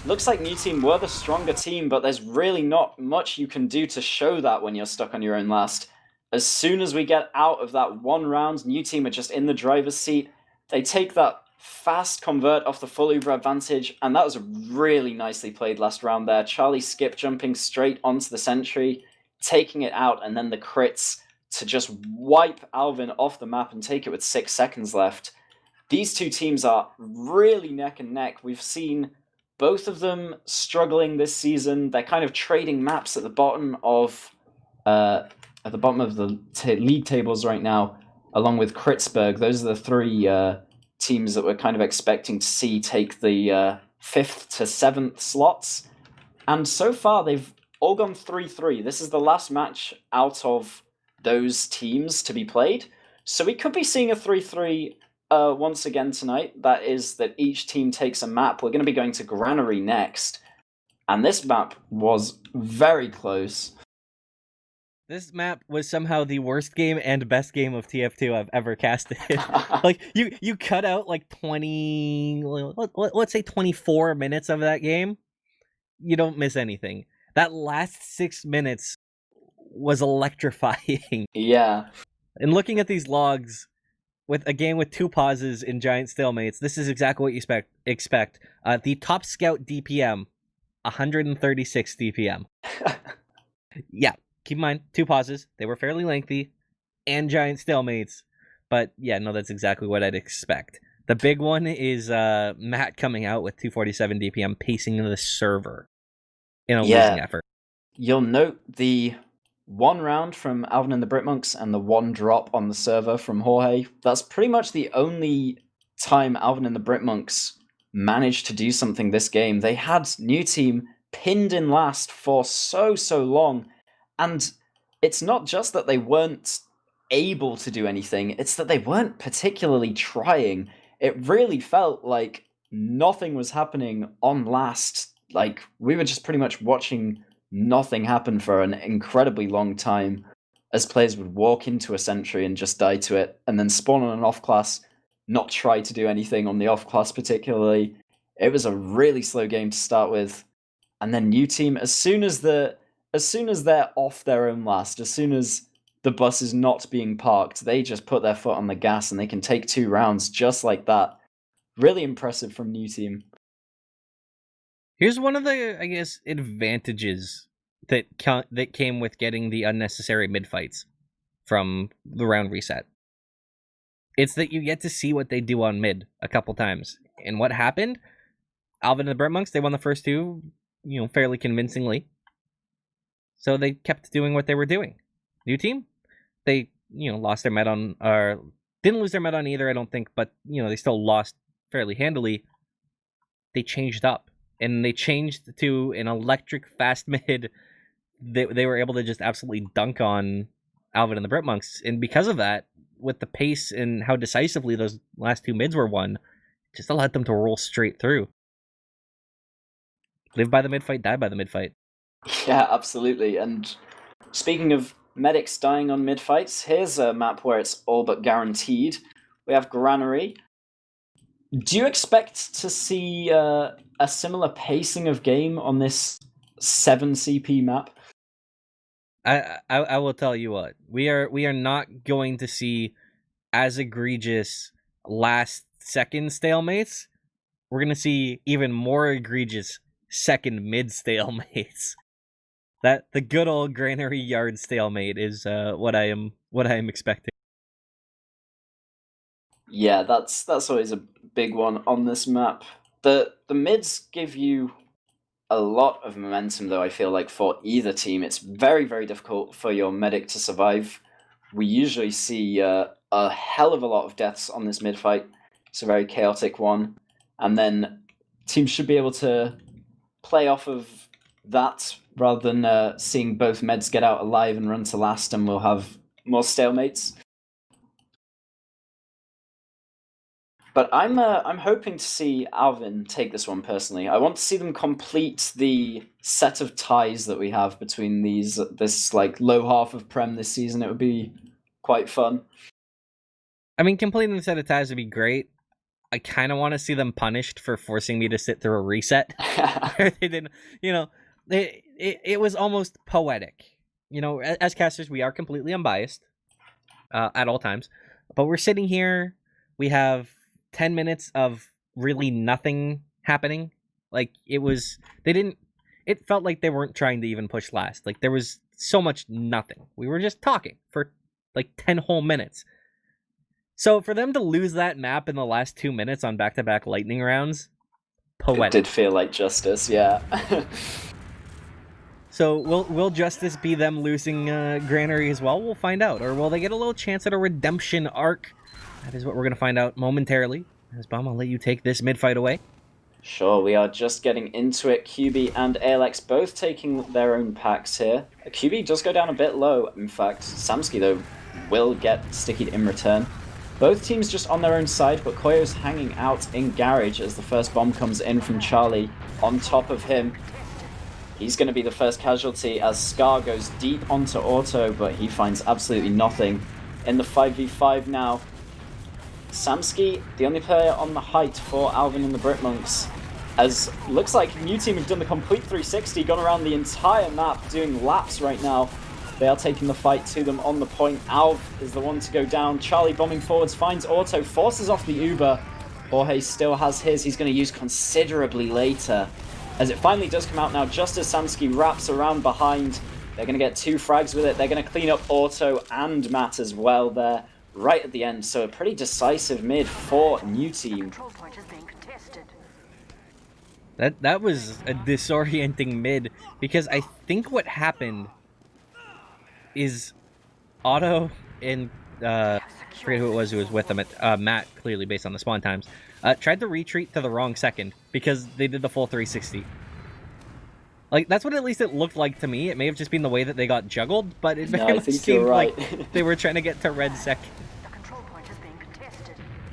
Looks like New Team were the stronger team, but there's really not much you can do to show that when you're stuck on your own last. As soon as we get out of that one round, New Team are just in the driver's seat. They take that fast convert off the full Uber advantage, and that was really nicely played last round there. Charlie skip jumping straight onto the sentry, taking it out, and then the crits to just wipe Alvin off the map and take it with 6 seconds left. These two teams are really neck and neck. We've seen both of them struggling this season. They're kind of trading maps at the bottom of the league tables right now, along with Kritzberg. Those are the three teams that we're kind of expecting to see take the 5th to 7th slots. And so far, they've all gone 3-3. This is the last match out of those teams to be played. So we could be seeing a 3-3 once again tonight. That is that each team takes a map. We're going to be going to Granary next. And this map was very close. This map was somehow the worst game and best game of TF2 I've ever casted. Like, you cut out like 20, let's say 24 minutes of that game. You don't miss anything. That last 6 minutes was electrifying. Yeah. And looking at these logs, with a game with 2 pauses in giant stalemates, this is exactly what you expect. The top scout DPM, 136 DPM. Yeah, keep in mind, 2 pauses. They were fairly lengthy, and giant stalemates. But yeah, no, that's exactly what I'd expect. The big one is Matt coming out with 247 DPM, pacing the server in a losing effort. You'll note the 1 round from Alvin and the Britmunks and the 1 drop on the server from Jorge. That's pretty much the only time Alvin and the Britmunks managed to do something this game. They had New Team pinned in last for so long, and it's not just that they weren't able to do anything, it's that they weren't particularly trying. It really felt like nothing was happening on last. Like, we were just pretty much watching nothing happened for an incredibly long time as players would walk into a sentry and just die to it, and then spawn on an off-class, not try to do anything on the off-class particularly. It was a really slow game to start with. And then New Team, as soon as they're off their own last, as soon as the bus is not being parked, they just put their foot on the gas and they can take 2 rounds just like that. Really impressive from New Team. Here's one of the, I guess, advantages that came with getting the unnecessary mid-fights from the round reset. It's that you get to see what they do on mid a couple times. And what happened? Alvin and the Britmunks, they won the first 2, fairly convincingly. So they kept doing what they were doing. New Team, they, lost their med on, or didn't lose their med on either, I don't think, but, they still lost fairly handily. They changed up. And they changed to an electric fast mid. They were able to just absolutely dunk on Alvin and the Britmunks. And because of that, with the pace and how decisively those last 2 mids were won, just allowed them to roll straight through. Live by the mid-fight, die by the mid-fight. Yeah, absolutely. And speaking of medics dying on mid-fights, here's a map where it's all but guaranteed. We have Granary. Do you expect to see a similar pacing of game on this 7 CP map? I will tell you what, we are not going to see as egregious last second stalemates. We're going to see even more egregious second mid stalemates. That the good old granary yard stalemate is what I am expecting. Yeah, that's always a big one on this map. The mids give you a lot of momentum, though. I feel like for either team, it's very, very difficult for your medic to survive. We usually see a hell of a lot of deaths on this mid fight. It's a very chaotic one, and then teams should be able to play off of that rather than seeing both meds get out alive and run to last, and we'll have more stalemates. But I'm hoping to see Alvin take this one personally. I want to see them complete the set of ties that we have between this like low half of Prem this season. It would be quite fun. I mean, completing the set of ties would be great. I kind of want to see them punished for forcing me to sit through a reset. They didn't, it was almost poetic. As casters, we are completely unbiased at all times. But we're sitting here, we have 10 minutes of really nothing happening. Like, it felt like they weren't trying to even push last. Like, there was so much nothing. We were just talking for like 10 whole minutes. So for them to lose that map in the last 2 minutes on back-to-back lightning rounds, poetic. It did feel like justice, yeah. So will justice be them losing Granary as well? We'll find out. Or will they get a little chance at a redemption arc? That is what we're going to find out momentarily. As Bomb, I'll let you take this mid-fight away. Sure, we are just getting into it. QB and ALX both taking their own packs here. QB does go down a bit low, in fact. Samsky, though, will get stickied in return. Both teams just on their own side, but Koyo's hanging out in Garage as the first bomb comes in from Charlie on top of him. He's going to be the first casualty as Scar goes deep onto Auto, but he finds absolutely nothing. In the 5v5 now, Samsky, the only player on the height for Alvin and the Britmunks, as looks like new team have done the complete 360, gone around the entire map, doing laps right now. They are taking the fight to them on the point. Alv is the one to go down. Charlie bombing forwards, finds Auto, forces off the Uber. Jorge still has his. He's going to use considerably later. As it finally does come out now, just as Samsky wraps around behind, they're going to get 2 frags with it. They're going to clean up Auto and Matt as well there, right at the end. So a pretty decisive mid for new team. That was a disorienting mid, because I think what happened is Otto and I forget who it was with them at Matt, clearly based on the spawn times, tried to retreat to the wrong second because they did the full 360. Like, that's what at least it looked like to me. It may have just been the way that they got juggled, but it very much seemed right. like they were trying to get to red second.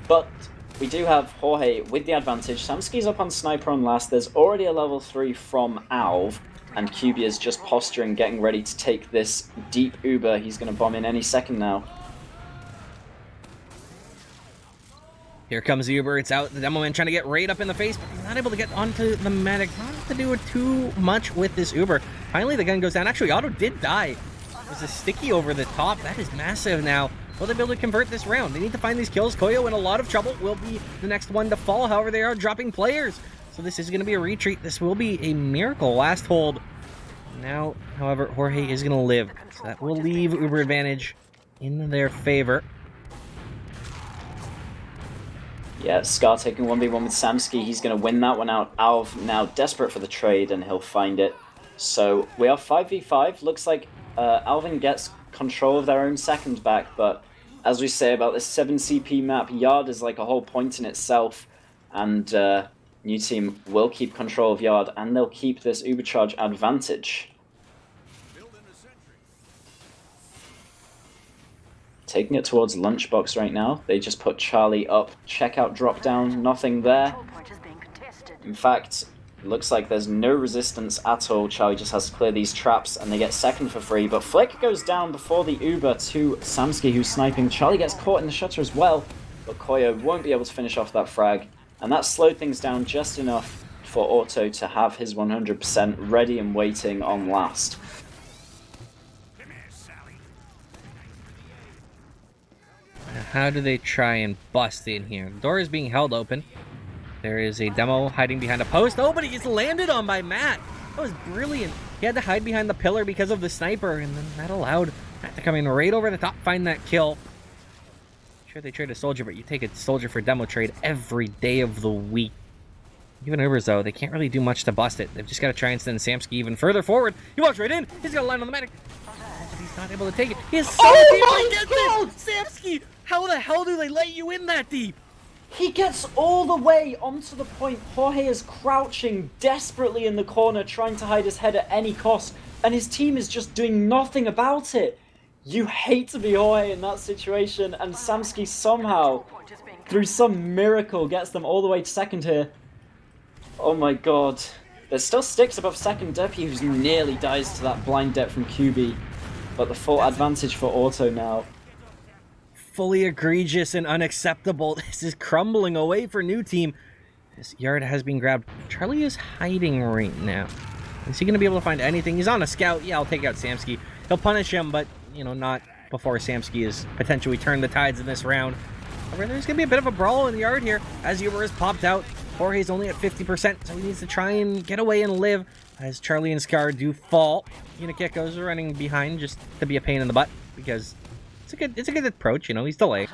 But we do have Jorge with the advantage. Samsky's up on Sniper on last. There's already a level 3 from Alv. And QB is just posturing, getting ready to take this deep Uber. He's going to bomb in any second now. Here comes the Uber. It's out. The Demo Man trying to get right up in the face, but he's not able to get onto the medic. Not able to do too much with this Uber. Finally, the gun goes down. Actually, Otto did die. There's a sticky over the top. That is massive now. Will they be able to convert this round? They need to find these kills. Koyo in a lot of trouble. Will be the next one to fall. However, they are dropping players. So this is going to be a retreat. This will be a miracle last hold. Now, however, Jorge is going to live. So that will leave Uber advantage in their favor. Yeah, Scar taking 1v1 with Samsky. He's going to win that one out. Alv now desperate for the trade, and he'll find it. So we are 5v5. Looks like Alvin gets control of their own second back, but as we say about this 7 CP map, Yard is like a whole point in itself, and new team will keep control of Yard, and they'll keep this Ubercharge advantage. Taking it towards Lunchbox right now. They just put Charlie up. Checkout drop down, nothing there. In fact, looks like there's no resistance at all. Charlie just has to clear these traps, and they get second for free. But Flick goes down before the Uber to Samsky, who's sniping. Charlie gets caught in the shutter as well, but Koyo won't be able to finish off that frag. And that slowed things down just enough for Auto to have his 100% ready and waiting on last. How do they try and bust in here? The door is being held open. There is a Demo hiding behind a post. Oh, but he gets landed on by Matt. That was brilliant. He had to hide behind the pillar because of the sniper, and then that allowed Matt to come in right over the top, find that kill. Sure, they trade a soldier, but you take a soldier for demo trade every day of the week. Even Ubers, though, they can't really do much to bust it. They've just got to try and send Samsky even further forward. He walks right in. He's got a line on the medic. He's not able to take it. He is so deep. My God! Samsky, how the hell do they let you in that deep? He gets all the way onto the point. Jorge is crouching desperately in the corner, trying to hide his head at any cost, and his team is just doing nothing about it. You hate to be Jorge in that situation, and Samsky somehow, through some miracle, gets them all the way to second here. Oh my God. There's still Sticks above second. Deppy, who's nearly dies to that blind depth from QB, but the full advantage for Auto now. Fully egregious and unacceptable. This is crumbling away for new team. This yard has been grabbed. Charlie is hiding right now. Is he going to be able to find anything? He's on a scout. Yeah, I'll take out Samsky. He'll punish him, but, you know, not before Samsky has potentially turned the tides in this round. However, there's going to be a bit of a brawl in the yard here as Uber is popped out. Jorge's only at 50%, so he needs to try and get away and live as Charlie and Scar do fall. Unakekko's running behind just to be a pain in the butt because it's a good approach, you know, he's delayed.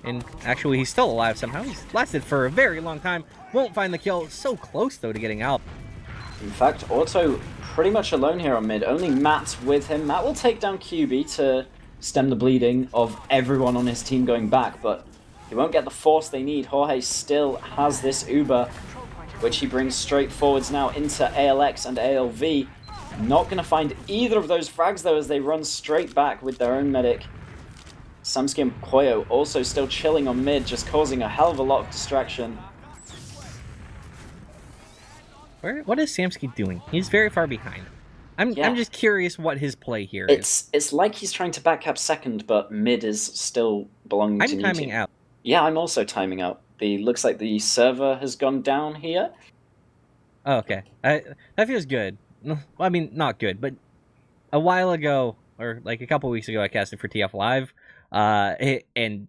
And actually, he's still alive somehow. He's lasted for a very long time. Won't find the kill. So close, though, to getting out. In fact, Auto pretty much alone here on mid. Only Matt with him. Matt will take down QB to stem the bleeding of everyone on his team going back, but he won't get the force they need. Jorge still has this Uber, which he brings straight forwards now into ALX and ALV. Not going to find either of those frags, though, as they run straight back with their own medic. Samsky and Koyo also still chilling on mid, just causing a hell of a lot of distraction. What is Samsky doing? He's very far behind. I'm just curious what his play here is. It's like he's trying to backcap second, but mid is still belonging to new I'm timing team. out. Yeah, I'm also timing out. Looks like the server has gone down here. Oh, okay. That feels good. Well, I mean, not good, but a while ago, or like a couple weeks ago, I casted for TF Live, and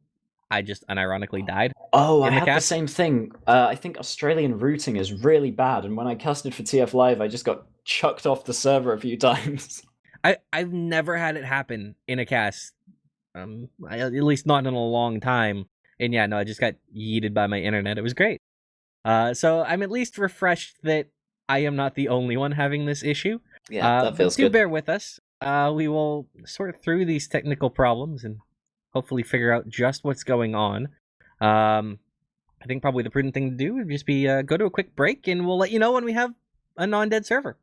I just unironically died. Oh, I had the same thing. I think Australian routing is really bad, and when I casted for TF Live, I just got chucked off the server a few times. I've never had it happen in a cast, at least not in a long time. And yeah, no, I just got yeeted by my internet. It was great. So I'm at least refreshed that I am not the only one having this issue. Yeah, that feels good. Do bear with us. We will sort through these technical problems and hopefully figure out just what's going on. I think probably the prudent thing to do would just be go to a quick break, and we'll let you know when we have a non-dead server.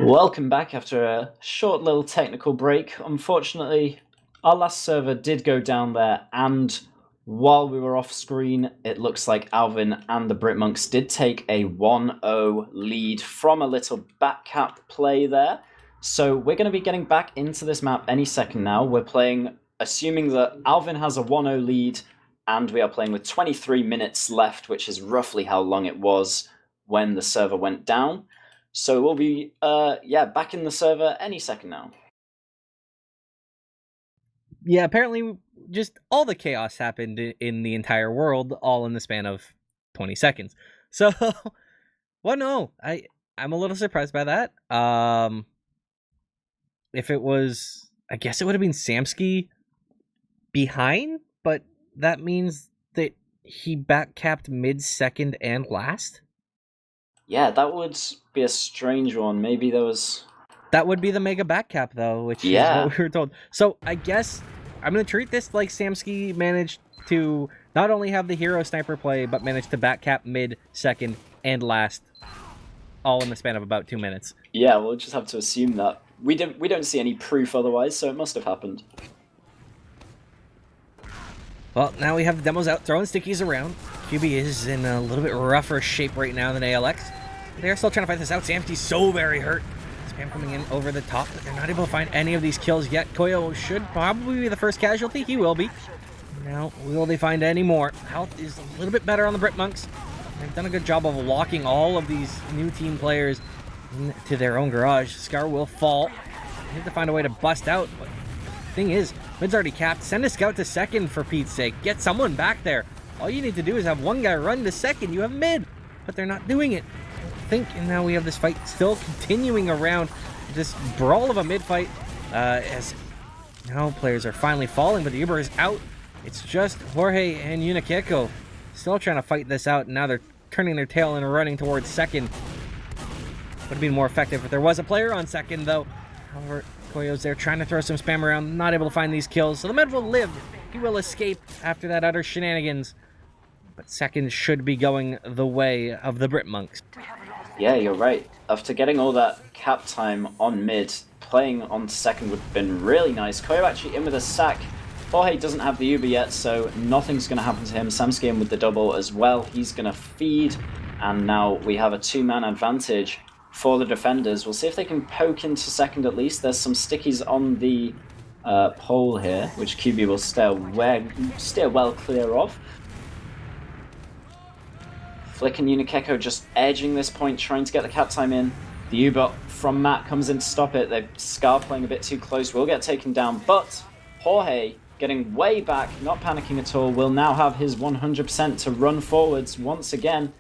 Welcome back after a short little technical break. Unfortunately, our last server did go down there, and while we were off screen, it looks like Alvin and the Britmunks did take a 1-0 lead from a little backcap play there. So we're going to be getting back into this map any second now. We're playing, assuming that Alvin has a 1-0 lead, and we are playing with 23 minutes left, which is roughly how long it was when the server went down. So we'll be, back in the server any second now. Yeah, apparently just all the chaos happened in the entire world, all in the span of 20 seconds. So, well, no, I'm a little surprised by that. If it was, I guess it would have been Samsky behind, but that means that he backcapped mid-second and last? Yeah, that would be a strange one. Maybe there was... That would be the mega backcap, though, which is what we were told. So I guess I'm going to treat this like Samsky managed to not only have the hero sniper play, but managed to backcap mid, second, and last, all in the span of about 2 minutes. Yeah, we'll just have to assume that. We don't see any proof otherwise, so it must have happened. Well, now we have the demos out, throwing stickies around. QB is in a little bit rougher shape right now than ALX. They're still trying to fight this out. Samsky's so very hurt. Spam coming in over the top, but they're not able to find any of these kills yet. Koyo should probably be the first casualty. He will be. Now, will they find any more? Health is a little bit better on the Britmunks. They've done a good job of locking all of these new team players into their own garage. Scar will fall. They need to find a way to bust out, but the thing is, mid's already capped. Send a scout to second for Pete's sake. Get someone back there. All you need to do is have one guy run to second. You have mid, but they're not doing it. And now we have this fight still continuing around, this brawl of a mid fight, as now players are finally falling, but the Uber is out. It's just Jorge and Unikeko still trying to fight this out, and now they're turning their tail and running towards second. Would have been more effective if there was a player on second, though. However, Koyo's there trying to throw some spam around, not able to find these kills, so the med will live. He will escape after that utter shenanigans, but second should be going the way of the Britmunks. Yeah, you're right. After getting all that cap time on mid, playing on second would have been really nice. Koyo actually in with a sack. Jorge doesn't have the Uber yet, so nothing's going to happen to him. Samsky in with the double as well. He's going to feed, and now we have a two-man advantage for the defenders. We'll see if they can poke into second at least. There's some stickies on the pole here, which QB will steer well clear of. Flick and Unikeko just edging this point, trying to get the cap time in. The U-bot from Matt comes in to stop it. They're Scar playing a bit too close, will get taken down, but Jorge getting way back, not panicking at all, will now have his 100% to run forwards once again.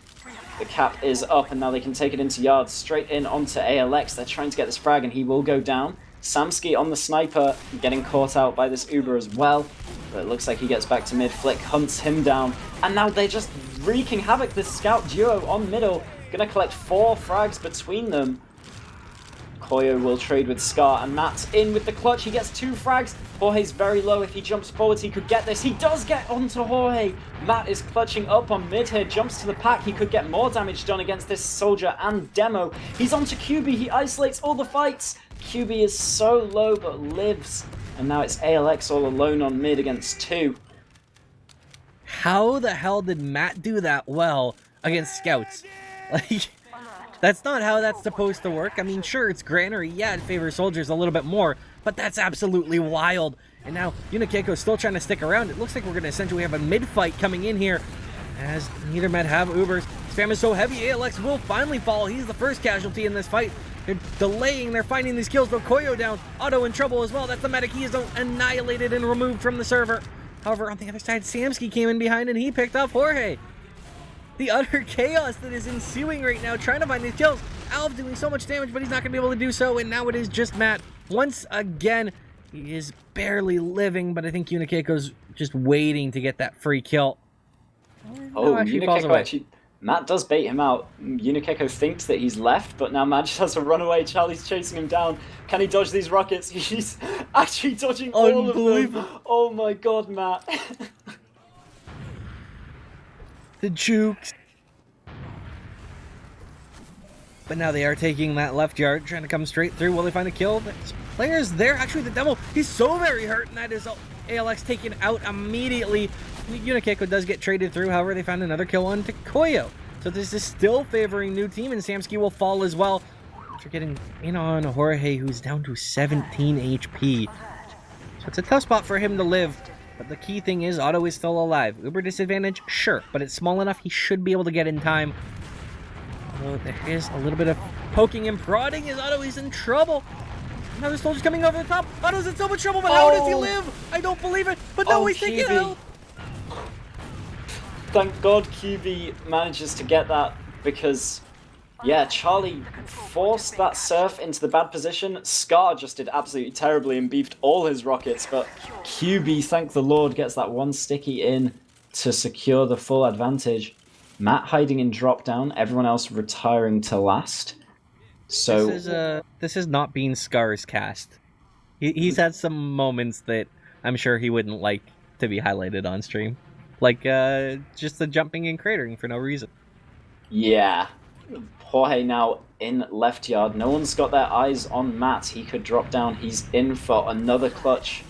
The cap is up, and now they can take it into yards, straight in onto ALX. They're trying to get this frag, and he will go down. Samsky on the sniper, getting caught out by this Uber as well. But it looks like he gets back to mid. Flick hunts him down, and now they're just wreaking havoc. This scout duo on middle, gonna collect 4 frags between them. Koyo will trade with Scar, and Matt's in with the clutch. He gets 2 frags. Jorge's very low. If he jumps forwards, he could get this. He does get onto Jorge. Matt is clutching up on mid here, jumps to the pack. He could get more damage done against this soldier and demo. He's onto QB. He isolates all the fights. QB is so low, but lives. And now it's ALX all alone on mid against 2. How the hell did Matt do that well against scouts? Like, that's not how that's supposed to work. I mean, sure, it's granary. Yeah, it favors soldiers a little bit more, but that's absolutely wild. And now Unikeko is still trying to stick around. It looks like we're going to essentially have a mid-fight coming in here, as neither med have Ubers. Spam is so heavy, ALX will finally fall. He's the first casualty in this fight. They're delaying, they're finding these kills, but Koyo down. Otto in trouble as well. That's the medic. He is annihilated and removed from the server. However, on the other side, Samsky came in behind and he picked up Jorge. The utter chaos that is ensuing right now, trying to find these kills. Alv doing so much damage, but he's not going to be able to do so, and now it is just Matt. Once again, he is barely living, but I think Unikeko's just waiting to get that free kill. Oh, Unikeko actually... Matt does bait him out. Unikeko thinks that he's left, but now Matt just has to run away. Charlie's chasing him down. Can he dodge these rockets? He's actually dodging all of them. Oh my god, Matt. The jukes. But now they are taking that left yard, trying to come straight through. Will they find a kill? This player's there. Actually, the demo, he's so very hurt, and that is ALX taken out immediately. Unikeko does get traded through. However, they found another kill on Koyo. So this is still favoring new team, and Samsky will fall as well. After getting in on Jorge, who's down to 17 HP. So it's a tough spot for him to live. But the key thing is, Otto is still alive. Uber disadvantage, sure, but it's small enough he should be able to get in time. Although there is a little bit of poking and prodding as Otto is in trouble. Now the soldier's coming over the top. Otto's in so much trouble, but how does he live? I don't believe it, but no, he's taking it out. Thank God QB manages to get that, because, yeah, Charlie forced that surf into the bad position. Scar just did absolutely terribly and beefed all his rockets, but QB, thank the Lord, gets that one sticky in to secure the full advantage. Matt hiding in drop down, everyone else retiring to last. So this is not being Scar's cast. He's had some moments that I'm sure he wouldn't like to be highlighted on stream. Like just the jumping and cratering for no reason. Yeah. Jorge now in left yard. No one's got their eyes on Matt. He could drop down. He's in for another clutch.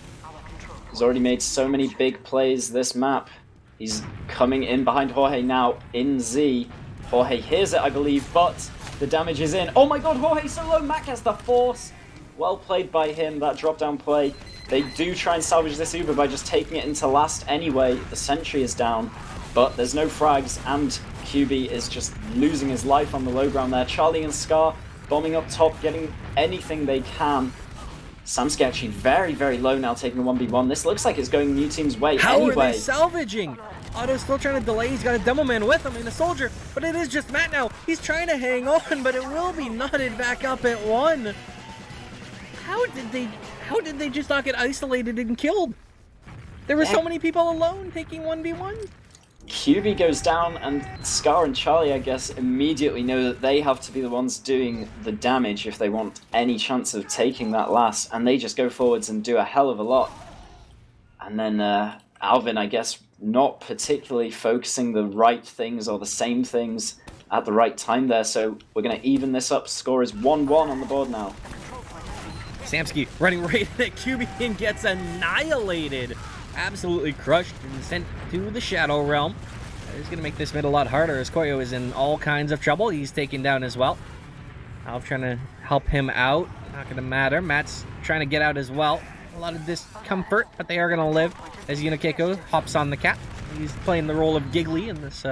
He's already made so many big plays this map. He's coming in behind Jorge now in Z. Jorge hears it, I believe, but the damage is in. Oh my god, Jorge so low. Matt gets the force. Well played by him, that drop down play. They do try and salvage this Uber by just taking it into last anyway. The sentry is down, but there's no frags, and QB is just losing his life on the low ground there. Charlie and Scar bombing up top, getting anything they can. Samsky actually very, very low now, taking a 1v1. This looks like it's going new team's way anyway. How are they salvaging? Otto's still trying to delay. He's got a demo man with him and a soldier, but it is just Matt now. He's trying to hang on, but it will be knotted back up at 1. How did they just not get isolated and killed? There were so many people alone taking 1v1. QB goes down, and Scar and Charlie, I guess, immediately know that they have to be the ones doing the damage if they want any chance of taking that last, and they just go forwards and do a hell of a lot. And then Alvin, I guess, not particularly focusing the right things or the same things at the right time there, so we're going to even this up. Score is 1-1 on the board now. Samsky running right at QB and gets annihilated. Absolutely crushed and sent to the Shadow Realm. It's going to make this mid a lot harder as Koyo is in all kinds of trouble. He's taken down as well. Alv trying to help him out. Not going to matter. Matt's trying to get out as well. A lot of discomfort, but they are going to live as Unikeko hops on the cap. He's playing the role of Giggly in this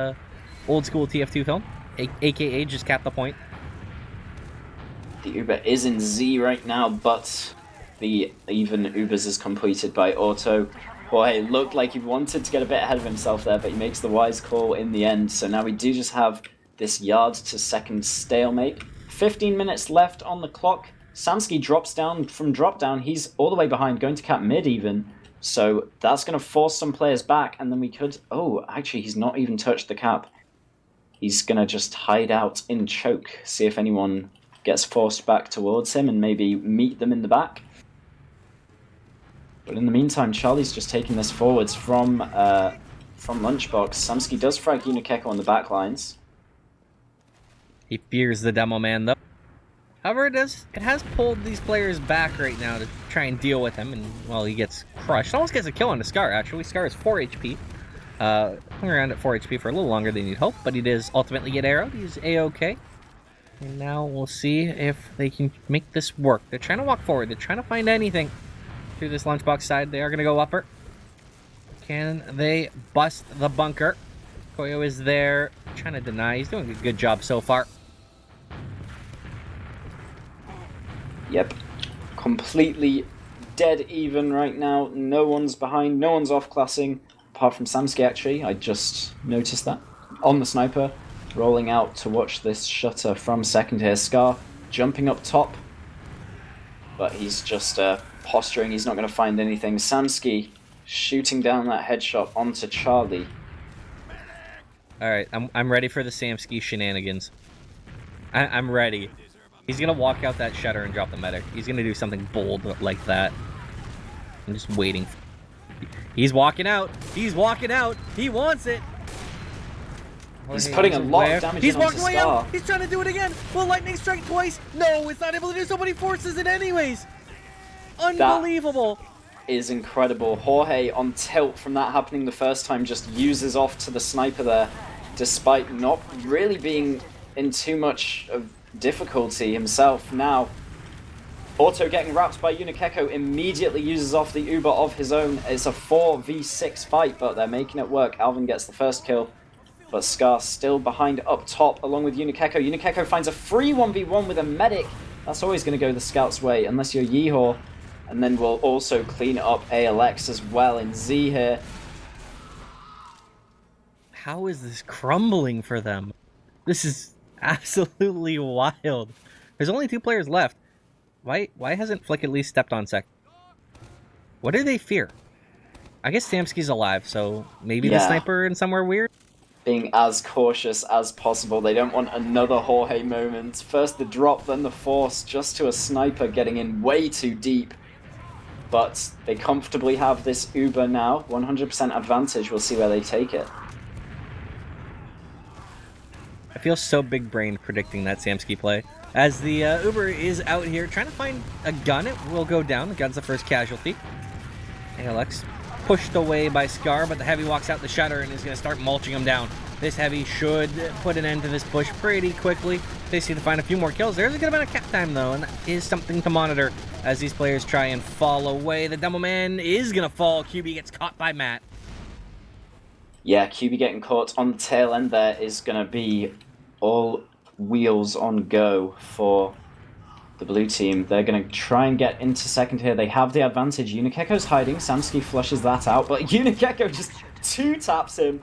old school TF2 film, aka just cap the point. The Uber is in Z right now, but the even Ubers is completed by Auto. Jorge looked like he wanted to get a bit ahead of himself there, but he makes the wise call in the end. So now we do just have this yard to second stalemate. 15 minutes left on the clock. Samsky drops down from drop down. He's all the way behind, going to cap mid even. So that's going to force some players back, and then we could... Oh, actually, he's not even touched the cap. He's going to just hide out in choke, see if anyone gets forced back towards him and maybe meet them in the back. But in the meantime, Charlie's just taking this forwards from Lunchbox. Samsky does frag Unikeko on the back lines. He fears the demo man though. However, it has pulled these players back right now to try and deal with him, and well, he gets crushed. Almost gets a kill on the Scar actually. Scar is 4 HP. Hung around at 4 HP for a little longer than you'd hope, but he does ultimately get arrowed. He's A-okay. And now we'll see if they can make this work. They're trying to walk forward. They're trying to find anything through this lunchbox side. They are going to go upper. Can they bust the bunker? Koyo is there, trying to deny. He's doing a good job so far. Yep. Completely dead even right now. No one's behind. No one's off-classing. Apart from Samsky, actually. I just noticed that. On the sniper. Rolling out to watch this shutter from second here. Scar jumping up top. But he's just posturing. He's not going to find anything. Samsky shooting down that headshot onto Charlie. Alright, I'm ready for the Samsky shenanigans. I'm ready. He's going to walk out that shutter and drop the medic. He's going to do something bold like that. I'm just waiting. He's walking out. He's walking out. He wants it. He's putting a lot of damage He's in onto walking way Scar. out. He's trying to do it again. Will lightning strike twice? No, it's not able to do so, but he forces it anyways. Unbelievable. That is incredible. Jorge on tilt from that happening the first time just uses off to the sniper there, despite not really being in too much of difficulty himself. Now, Auto getting wrapped by Unikeko immediately uses off the Uber of his own. It's a 4v6 fight, but they're making it work. Alvin gets the first kill, but Scar still behind up top along with Unikeko. Unikeko finds a free 1v1 with a medic. That's always going to go the scout's way, unless you're Yeehor. And then we'll also clean up ALX as well in Z here. How is this crumbling for them? This is absolutely wild. There's only 2 players left. Why hasn't Flick at least stepped on sec? What do they fear? I guess Samsky's alive, so maybe the sniper in somewhere weird? Being as cautious as possible. They don't want another Jorge moment. First the drop, then the force, just to a sniper getting in way too deep. But they comfortably have this Uber now. 100% advantage. We'll see where they take it. I feel so big brain predicting that Samsky play. As the Uber is out here trying to find a gun, it will go down. The gun's the first casualty. ALX pushed away by Scar, but the Heavy walks out the shutter and is going to start mulching him down. This Heavy should put an end to this push pretty quickly. They seem to find a few more kills. There's a good amount of cap time, though, and that is something to monitor as these players try and fall away. The Demo Man is going to fall. QB gets caught by Matt. Yeah, QB getting caught on the tail end there is going to be all wheels on go for the blue team. They're going to try and get into second here. They have the advantage. Unikeko's hiding. Samsky flushes that out, but Unikeko just 2-taps him.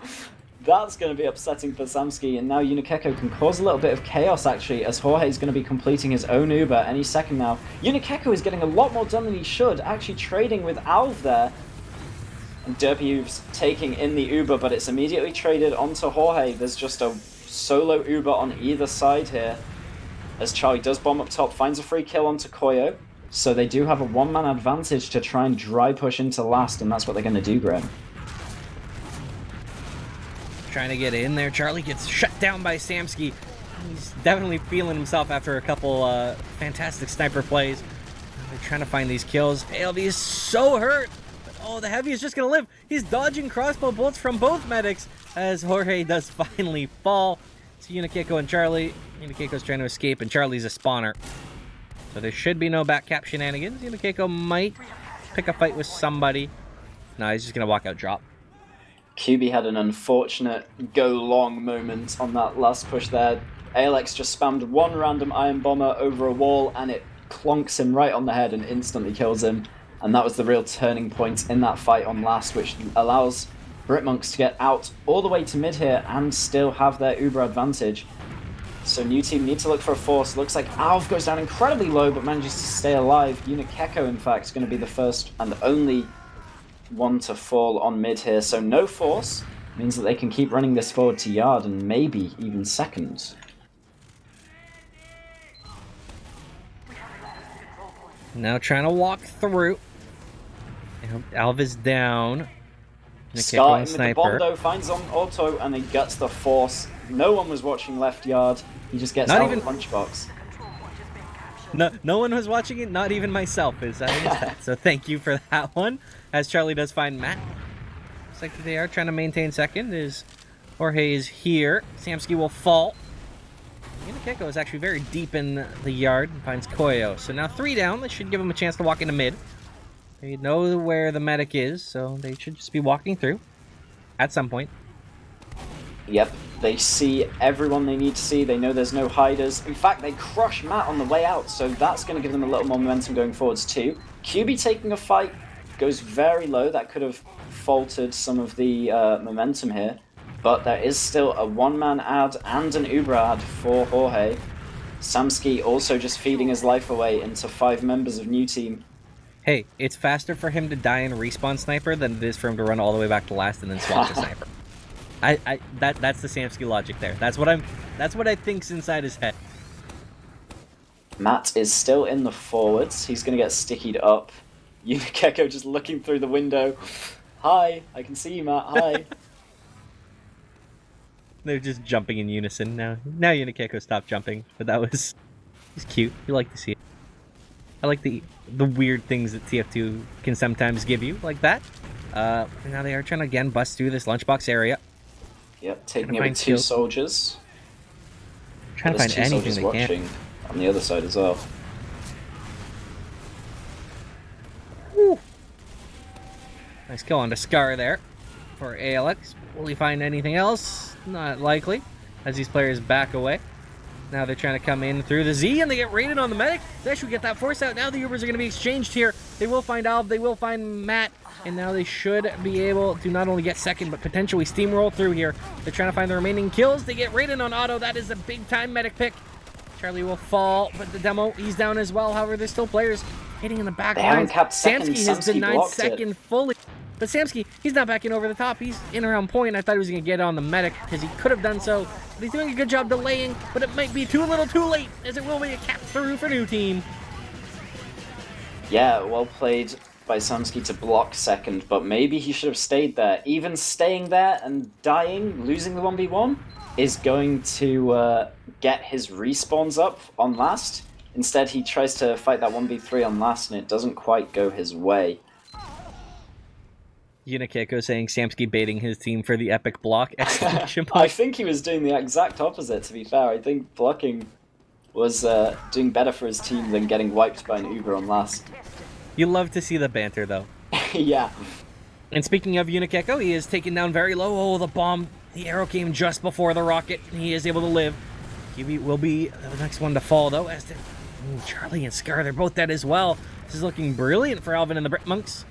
That's going to be upsetting for Samsky, and now Unikeko can cause a little bit of chaos, actually, as Jorge's going to be completing his own Uber any second now. Unikeko is getting a lot more done than he should, actually trading with Alv there. And Derbyuve's taking in the Uber, but it's immediately traded onto Jorge. There's just a solo Uber on either side here, as Charlie does bomb up top, finds a free kill onto Koyo. So they do have a 1-man advantage to try and dry push into last, and that's what they're going to do, Graham. Trying to get in there. Charlie gets shut down by Samsky. He's definitely feeling himself after a couple fantastic sniper plays. They're trying to find these kills. ALV is so hurt. But, oh, the Heavy is just going to live. He's dodging crossbow bolts from both medics as Jorge does finally fall. It's Unikeko and Charlie. Unikeko's trying to escape, and Charlie's a spawner. So there should be no back cap shenanigans. Unikeko might pick a fight with somebody. No, he's just going to walk out drop. QB had an unfortunate go-long moment on that last push there. ALX just spammed one random Iron Bomber over a wall, and it clonks him right on the head and instantly kills him. And that was the real turning point in that fight on last, which allows Britmunks to get out all the way to mid here and still have their Uber advantage. So new team need to look for a force. Looks like Alv goes down incredibly low, but manages to stay alive. Unikeko, in fact, is going to be the first and only one to fall on mid here. So no force means that they can keep running this forward to yard and maybe even second. Now trying to walk through. Alv is down. Scar in with the bomb though, finds on auto and he gets the force. No one was watching left yard. He just gets out of the lunchbox. No one was watching it, not even myself. So thank you for that one. As Charlie does find Matt. Looks like they are trying to maintain second. As Jorge is here. Samsky will fall. Unikeko is actually very deep in the yard and finds Koyo. So now 3 down. That should give him a chance to walk into mid. They know where the medic is, so they should just be walking through at some point. Yep, they see everyone they need to see. They know there's no hiders. In fact, they crush Matt on the way out, so that's going to give them a little more momentum going forwards too. QB taking a fight goes very low. That could have faltered some of the momentum here, but there is still a 1-man ad and an Uber ad for Jorge. Samsky also just feeding his life away into 5 members of new team. Hey, it's faster for him to die and respawn sniper than it is for him to run all the way back to last and then swap to sniper. That's the Samsky logic there. That's what I think's inside his head. Matt is still in the forwards. He's going to get stickied up. Unikeko just looking through the window. Hi, I can see you, Matt. Hi. They're just jumping in unison now. Now Unikeko stopped jumping, but that was cute. You like to see it. I like the weird things that TF2 can sometimes give you, like that. Now they are trying to again bust through this lunchbox area. Yep, taking it with 2 soldiers. Trying to find anything they can. On the other side as well. Woo. Nice kill on the Scar there for ALX. Will he find anything else? Not likely, as these players back away. Now they're trying to come in through the Z, and they get raided on the medic. They actually get that force out. Now the Ubers are going to be exchanged here. They will find Alv, they will find Matt, and now they should be able to not only get second, but potentially steamroll through here. They're trying to find the remaining kills. They get raided on auto. That is a big-time medic pick. Charlie will fall, but the demo, he's down as well. However, there's still players hitting in the back lines. Samsky has denied second fully. But Samsky, he's not backing over the top. He's in around point. I thought he was going to get on the medic because he could have done so. But he's doing a good job delaying, but it might be too little too late, as it will be a cap through for new team. Yeah, well played by Samsky to block second, but maybe he should have stayed there. Even staying there and dying, losing the 1v1, is going to get his respawns up on last. Instead, he tries to fight that 1v3 on last, and it doesn't quite go his way. Unikeko saying Samsky baiting his team for the epic block! I think he was doing the exact opposite, to be fair. I think blocking was doing better for his team than getting wiped by an Uber on last. You love to see the banter, though. Yeah. And speaking of Unikeko, he is taken down very low. Oh, the bomb. The arrow came just before the rocket. He is able to live. QB will be the next one to fall, though. As Charlie and Scar, they're both dead as well. This is looking brilliant for Alvin and the Britmunks.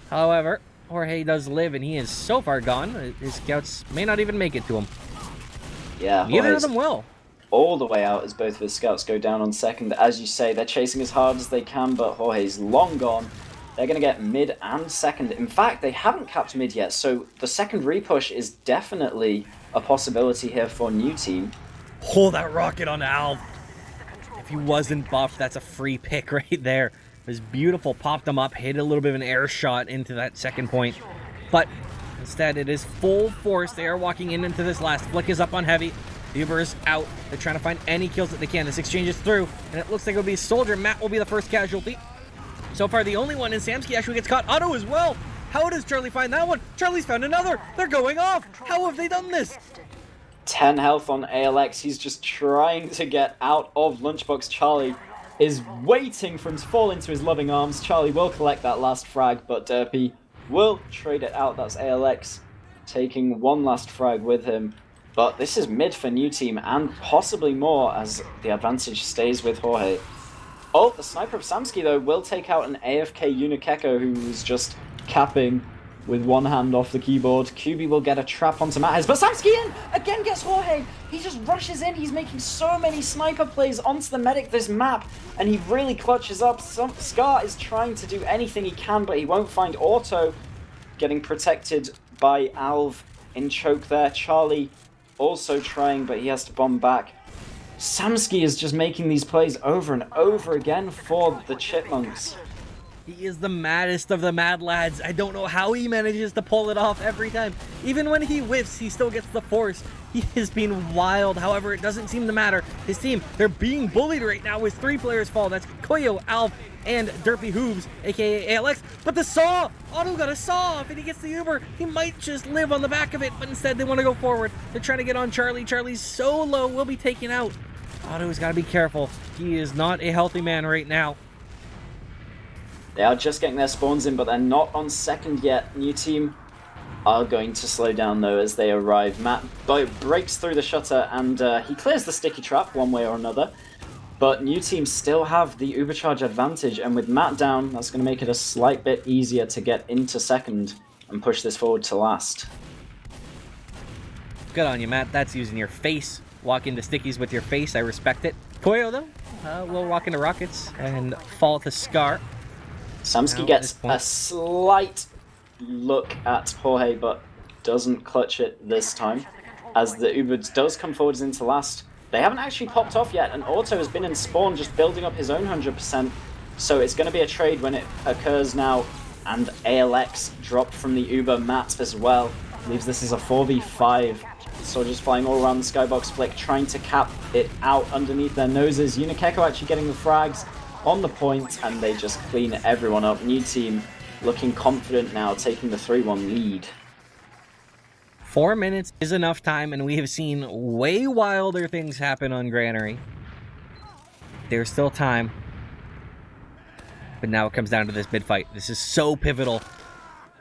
However, Jorge does live, and he is so far gone. His scouts may not even make it to him. Yeah, neither of them will. All the way out as both of his scouts go down on second. As you say, they're chasing as hard as they can, but Jorge's long gone. They're going to get mid and second. In fact, they haven't capped mid yet, so the second repush is definitely a possibility here for new team. Oh, that rocket on Alv. If he wasn't buffed, that's a free pick right there. It was beautiful. Popped him up, hit a little bit of an air shot into that second point. But instead, it is full force. They are walking into this last. Flick is up on heavy. The Uber is out. They're trying to find any kills that they can. This exchange is through, and it looks like it'll be Soldier. Matt will be the first casualty. So far, the only one, and Samsky actually gets caught. Auto as well. How does Charlie find that one? Charlie's found another. They're going off. How have they done this? 10 health on ALX. He's just trying to get out of Lunchbox. Charlie is waiting for him to fall into his loving arms. Charlie will collect that last frag, but Derpy will trade it out. That's ALX taking one last frag with him. But this is mid for new team, and possibly more as the advantage stays with Jorge. Oh, the sniper of Samsky, though, will take out an AFK Unikeko who's just capping with one hand off the keyboard. QB will get a trap onto Matt, but Samsky in! Again gets Jorge! He just rushes in. He's making so many sniper plays onto the medic this map, and he really clutches up. Scar is trying to do anything he can, but he won't find auto. Getting protected by Alv in choke there. Charlie also trying, but he has to bomb back. Samsky is just making these plays over and over again for the Chipmunks. He is the maddest of the mad lads. I don't know how he manages to pull it off every time. Even when he whiffs, he still gets the force. He has been wild. However, it doesn't seem to matter. His team, they're being bullied right now as 3 players fall. That's Koyo, Alv, and Derpy Hooves, aka ALX. But the saw! Otto got a saw off and he gets the Uber. He might just live on the back of it, but instead they want to go forward. They're trying to get on Charlie. Charlie's so low, will be taken out. Otto's got to be careful. He is not a healthy man right now. They are just getting their spawns in, but they're not on second yet. New team are going to slow down, though, as they arrive. Matt breaks through the shutter, and he clears the sticky trap one way or another. But new team still have the Ubercharge advantage, and with Matt down, that's going to make it a slight bit easier to get into second and push this forward to last. Good on you, Matt. That's using your face. Walk into stickies with your face. I respect it. Koyo, though, will walk into rockets and fall to Scar. Samsky gets a slight look at Jorge, but doesn't clutch it this time. As the Uber does come forwards into last. They haven't actually popped off yet, and Auto has been in spawn just building up his own 100%. So it's going to be a trade when it occurs now. And ALX dropped from the Uber Matt as well. Leaves this as a 4v5. Soldiers flying all around the skybox flick, trying to cap it out underneath their noses. Unikeko actually getting the frags on the point, and they just clean everyone up. New team looking confident now, taking the 3-1 lead. 4 minutes is enough time, and we have seen way wilder things happen on Granary. There's still time. But now it comes down to this mid-fight. This is so pivotal.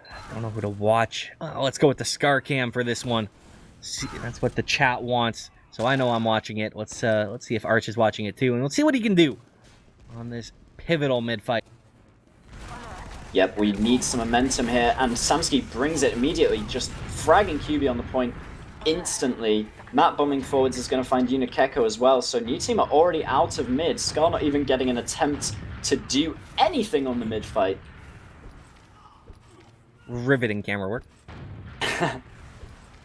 I don't know who to watch. Let's go with the Scar Cam for this one. See, that's what the chat wants. So I know I'm watching it. Let's see if Arch is watching it too, and let's see what he can do on this pivotal mid-fight. Yep, we need some momentum here, and Samsky brings it immediately, just fragging QB on the point instantly. Matt bombing forwards is going to find Unikeko as well, so new team are already out of mid. Scar not even getting an attempt to do anything on the mid fight. Riveting camera work.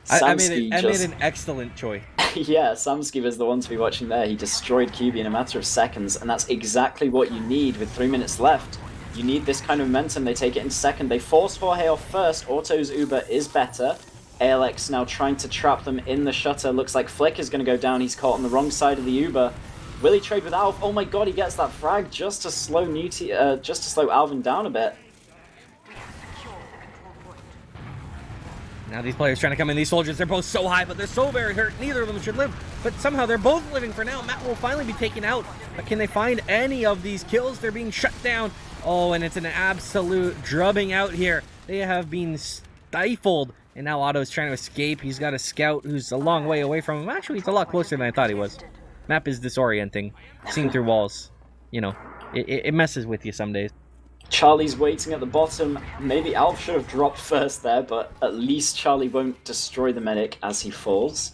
I made an excellent choice. Yeah, Samsky was the one to be watching there. He destroyed QB in a matter of seconds, and that's exactly what you need with 3 minutes left. You need this kind of momentum. They take it in second. They force Jorge off first. Auto's Uber is better. ALX now trying to trap them in the shutter. Looks like Flick is going to go down. He's caught on the wrong side of the Uber. Will he trade with Alv? Oh my god, he gets that frag just to slow Alvin down a bit. Now these players trying to come in. These soldiers, they're both so high, but they're so very hurt. Neither of them should live. But somehow they're both living for now. Matt will finally be taken out. But can they find any of these kills? They're being shut down. Oh, and it's an absolute drubbing out here. They have been stifled. And now Otto's trying to escape. He's got a scout who's a long way away from him. Actually, he's a lot closer than I thought he was. Map is disorienting. Seeing through walls. You know, it messes with you some days. Charlie's waiting at the bottom. Maybe Alf should have dropped first there, but at least Charlie won't destroy the medic as he falls.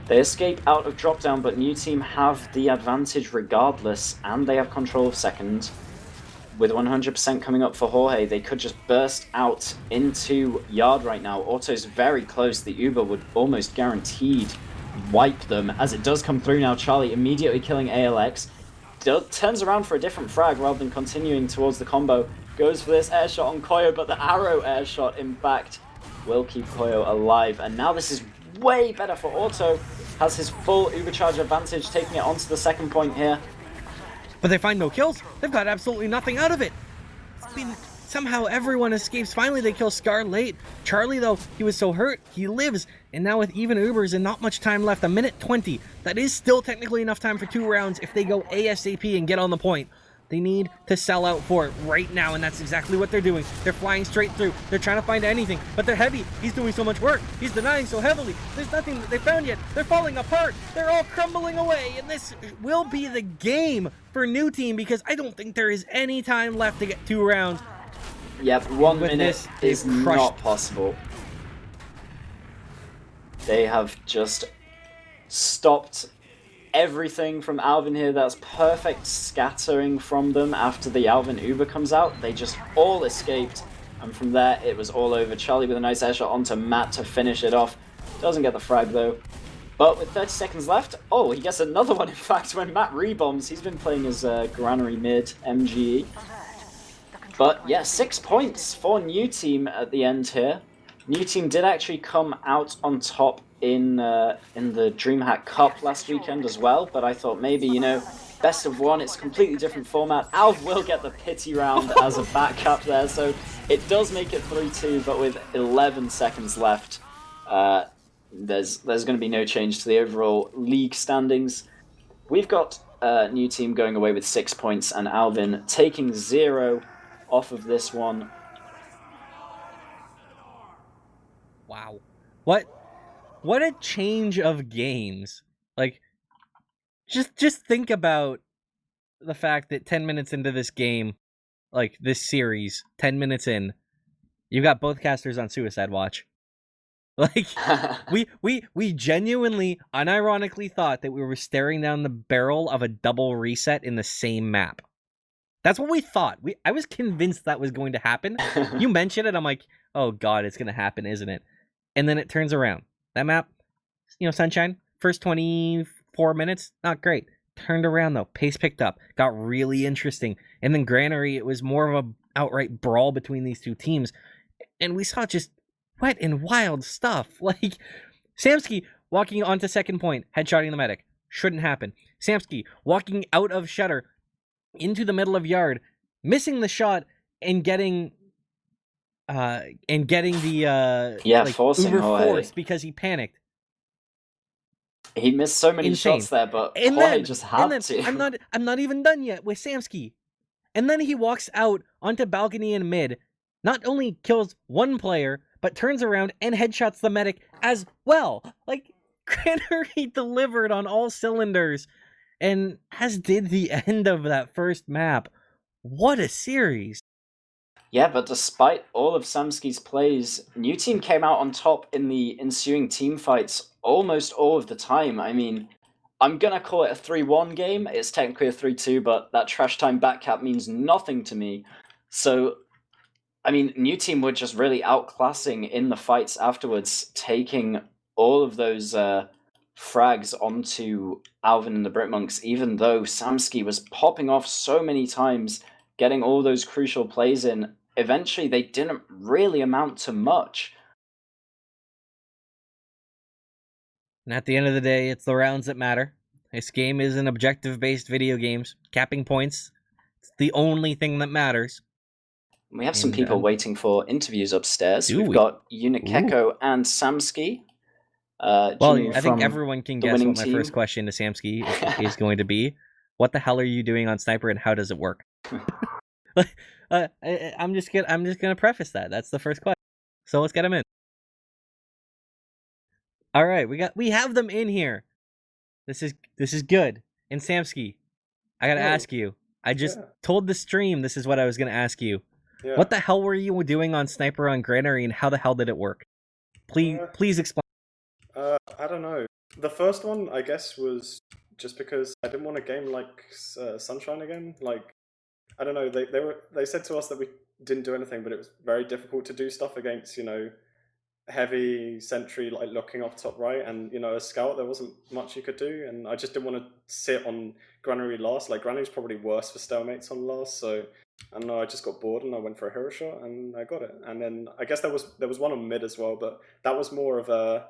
They escape out of drop down, but new team have the advantage regardless, and they have control of second. With 100% coming up for Jorge, they could just burst out into yard right now. Auto's very close. The Uber would almost guaranteed wipe them. As it does come through now, Charlie immediately killing ALX. Turns around for a different frag rather than continuing towards the combo. Goes for this air shot on Koyo, but the arrow air shot, in fact, will keep Koyo alive. And now this is way better for Auto. Has his full Ubercharge advantage, taking it onto the second point here. But they find no kills. They've got absolutely nothing out of it. I mean, somehow everyone escapes. Finally, they kill Scar late. Charlie, though, he was so hurt. He lives. And now with even Ubers and not much time left, 1:20, that is still technically enough time for 2 rounds if they go ASAP and get on the point. They need to sell out for it right now, and that's exactly what they're doing. They're flying straight through. They're trying to find anything, but they're heavy. He's doing so much work. He's denying so heavily. There's nothing that they found yet. They're falling apart. They're all crumbling away, and this will be the game for new team because I don't think there is any time left to get 2 rounds. Yep, 1 minute is not possible. They have just stopped everything from Alvin here. That's perfect scattering from them after the Alvin Uber comes out. They just all escaped, and from there it was all over. Charlie with a nice air shot onto Matt to finish it off. Doesn't get the frag though. But with 30 seconds left, oh, he gets another one in fact when Matt rebombs. He's been playing his Granary mid MGE. But yeah, 6 points for new team at the end here. New team did actually come out on top in the DreamHack Cup last weekend as well, but I thought maybe, you know, best of one, it's a completely different format. Alv will get the pity round as a backup there, so it does make it 3-2, but with 11 seconds left, there's going to be no change to the overall league standings. We've got new team going away with 6 points, and Alvin taking 0 off of this one. Wow. What a change of games. Like, just think about the fact that 10 minutes into this game, like this series, 10 minutes in, you've got both casters on suicide watch. Like, we genuinely, unironically thought that we were staring down the barrel of a double reset in the same map. That's what we thought. I was convinced that was going to happen. You mentioned it, I'm like, oh god, it's going to happen, isn't it? And then it turns around. That map, you know, Sunshine, first 24 minutes, not great. Turned around, though. Pace picked up. Got really interesting. And then Granary, it was more of a outright brawl between these two teams. And we saw just wet and wild stuff. Like, Samsky walking onto second point, headshotting the medic. Shouldn't happen. Samsky walking out of shutter into the middle of yard, missing the shot and getting the like forcing uber Jorge. force because he panicked. He missed so many Insane. shots there, but And Jorge then, just had to. I'm not even done yet with Samsky. And then he walks out onto balcony and mid, not only kills one player, but turns around and headshots the medic as well. Like, Granary delivered on all cylinders, and as did the end of that first map. What a series. Yeah, but despite all of Samsky's plays, New Team came out on top in the ensuing team fights almost all of the time. I mean, I'm gonna call it a 3-1 game. It's technically a 3-2, but that trash time back cap means nothing to me. So, I mean, New Team were just really outclassing in the fights afterwards, taking all of those frags onto Alvin and the Britmunks, even though Samsky was popping off so many times, getting all those crucial plays in. Eventually, they didn't really amount to much. And at the end of the day, it's the rounds that matter. This game is an objective-based video games. Capping points, it's the only thing that matters. We have some people waiting for interviews upstairs. We've got Unikeko and Samsky. Well, I think everyone can guess what my team. first question to Samsky is going to be. What the hell are you doing on Sniper, and how does it work? I'm just gonna preface that. That's the first question. So let's get them in. All right, we have them in here. This is good. And Samsky, I gotta ask you. I just told the stream this is what I was gonna ask you. Yeah. What the hell were you doing on Sniper on Granary, and how the hell did it work? Please explain. I don't know. The first one, I guess, was just because I didn't want a game like Sunshine again. Like, I don't know. They said to us that we didn't do anything, but it was very difficult to do stuff against, you know, heavy sentry like looking off top right, and you know, a scout. There wasn't much you could do, and I just didn't want to sit on Granary last. Like, Granary's probably worse for stalemates on last, so I don't know. I just got bored and I went for a hero shot and I got it. And then I guess there was one on mid as well, but that was more of a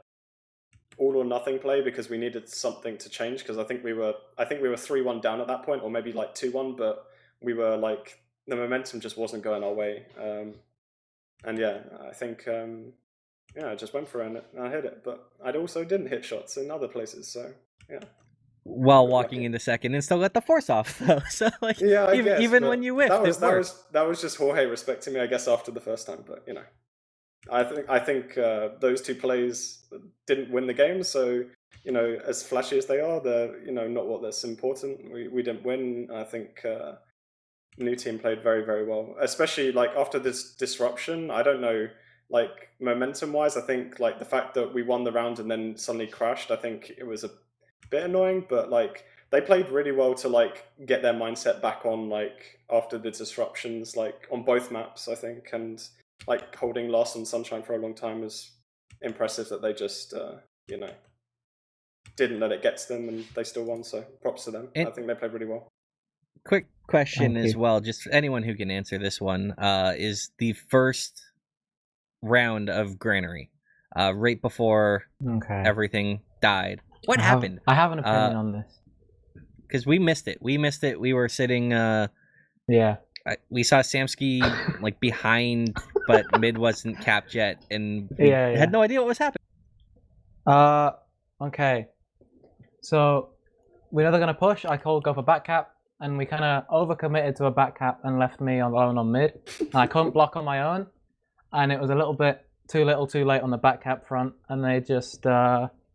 all or nothing play because we needed something to change, because I think we were 3-1 down at that point, or maybe like 2-1, but we were like, the momentum just wasn't going our way. And yeah, I think I just went for it and I hit it, but I also didn't hit shots in other places, so yeah. While walking into second and still got the force off though. So like, yeah, even when you whiffed, that was just Jorge respecting me, I guess, after the first time. But you know, I think those two plays didn't win the game. So you know, as flashy as they are, they're, you know, not what that's important. We didn't win. I think New Team played very, very well, especially like after this disruption. I don't know, like momentum wise, I think like the fact that we won the round and then suddenly crashed, I think it was a bit annoying, but like they played really well to like get their mindset back on, like after the disruptions, like on both maps, I think, and like holding last on Sunshine for a long time is impressive. That they just you know, didn't let it get to them and they still won, so props to them. I think they played really well. Quick question as well, just anyone who can answer this one, is the first round of Granary, right before everything died. What happened? I have an opinion on this. Because we missed it. We were sitting. We saw Samsky like behind, but mid wasn't capped yet, and we had no idea what was happening. Okay. So we know they're gonna push. I called go for back cap, and we kind of overcommitted to a back cap and left me alone on mid. And I couldn't block on my own, and it was a little bit too little, too late on the back cap front, and they just.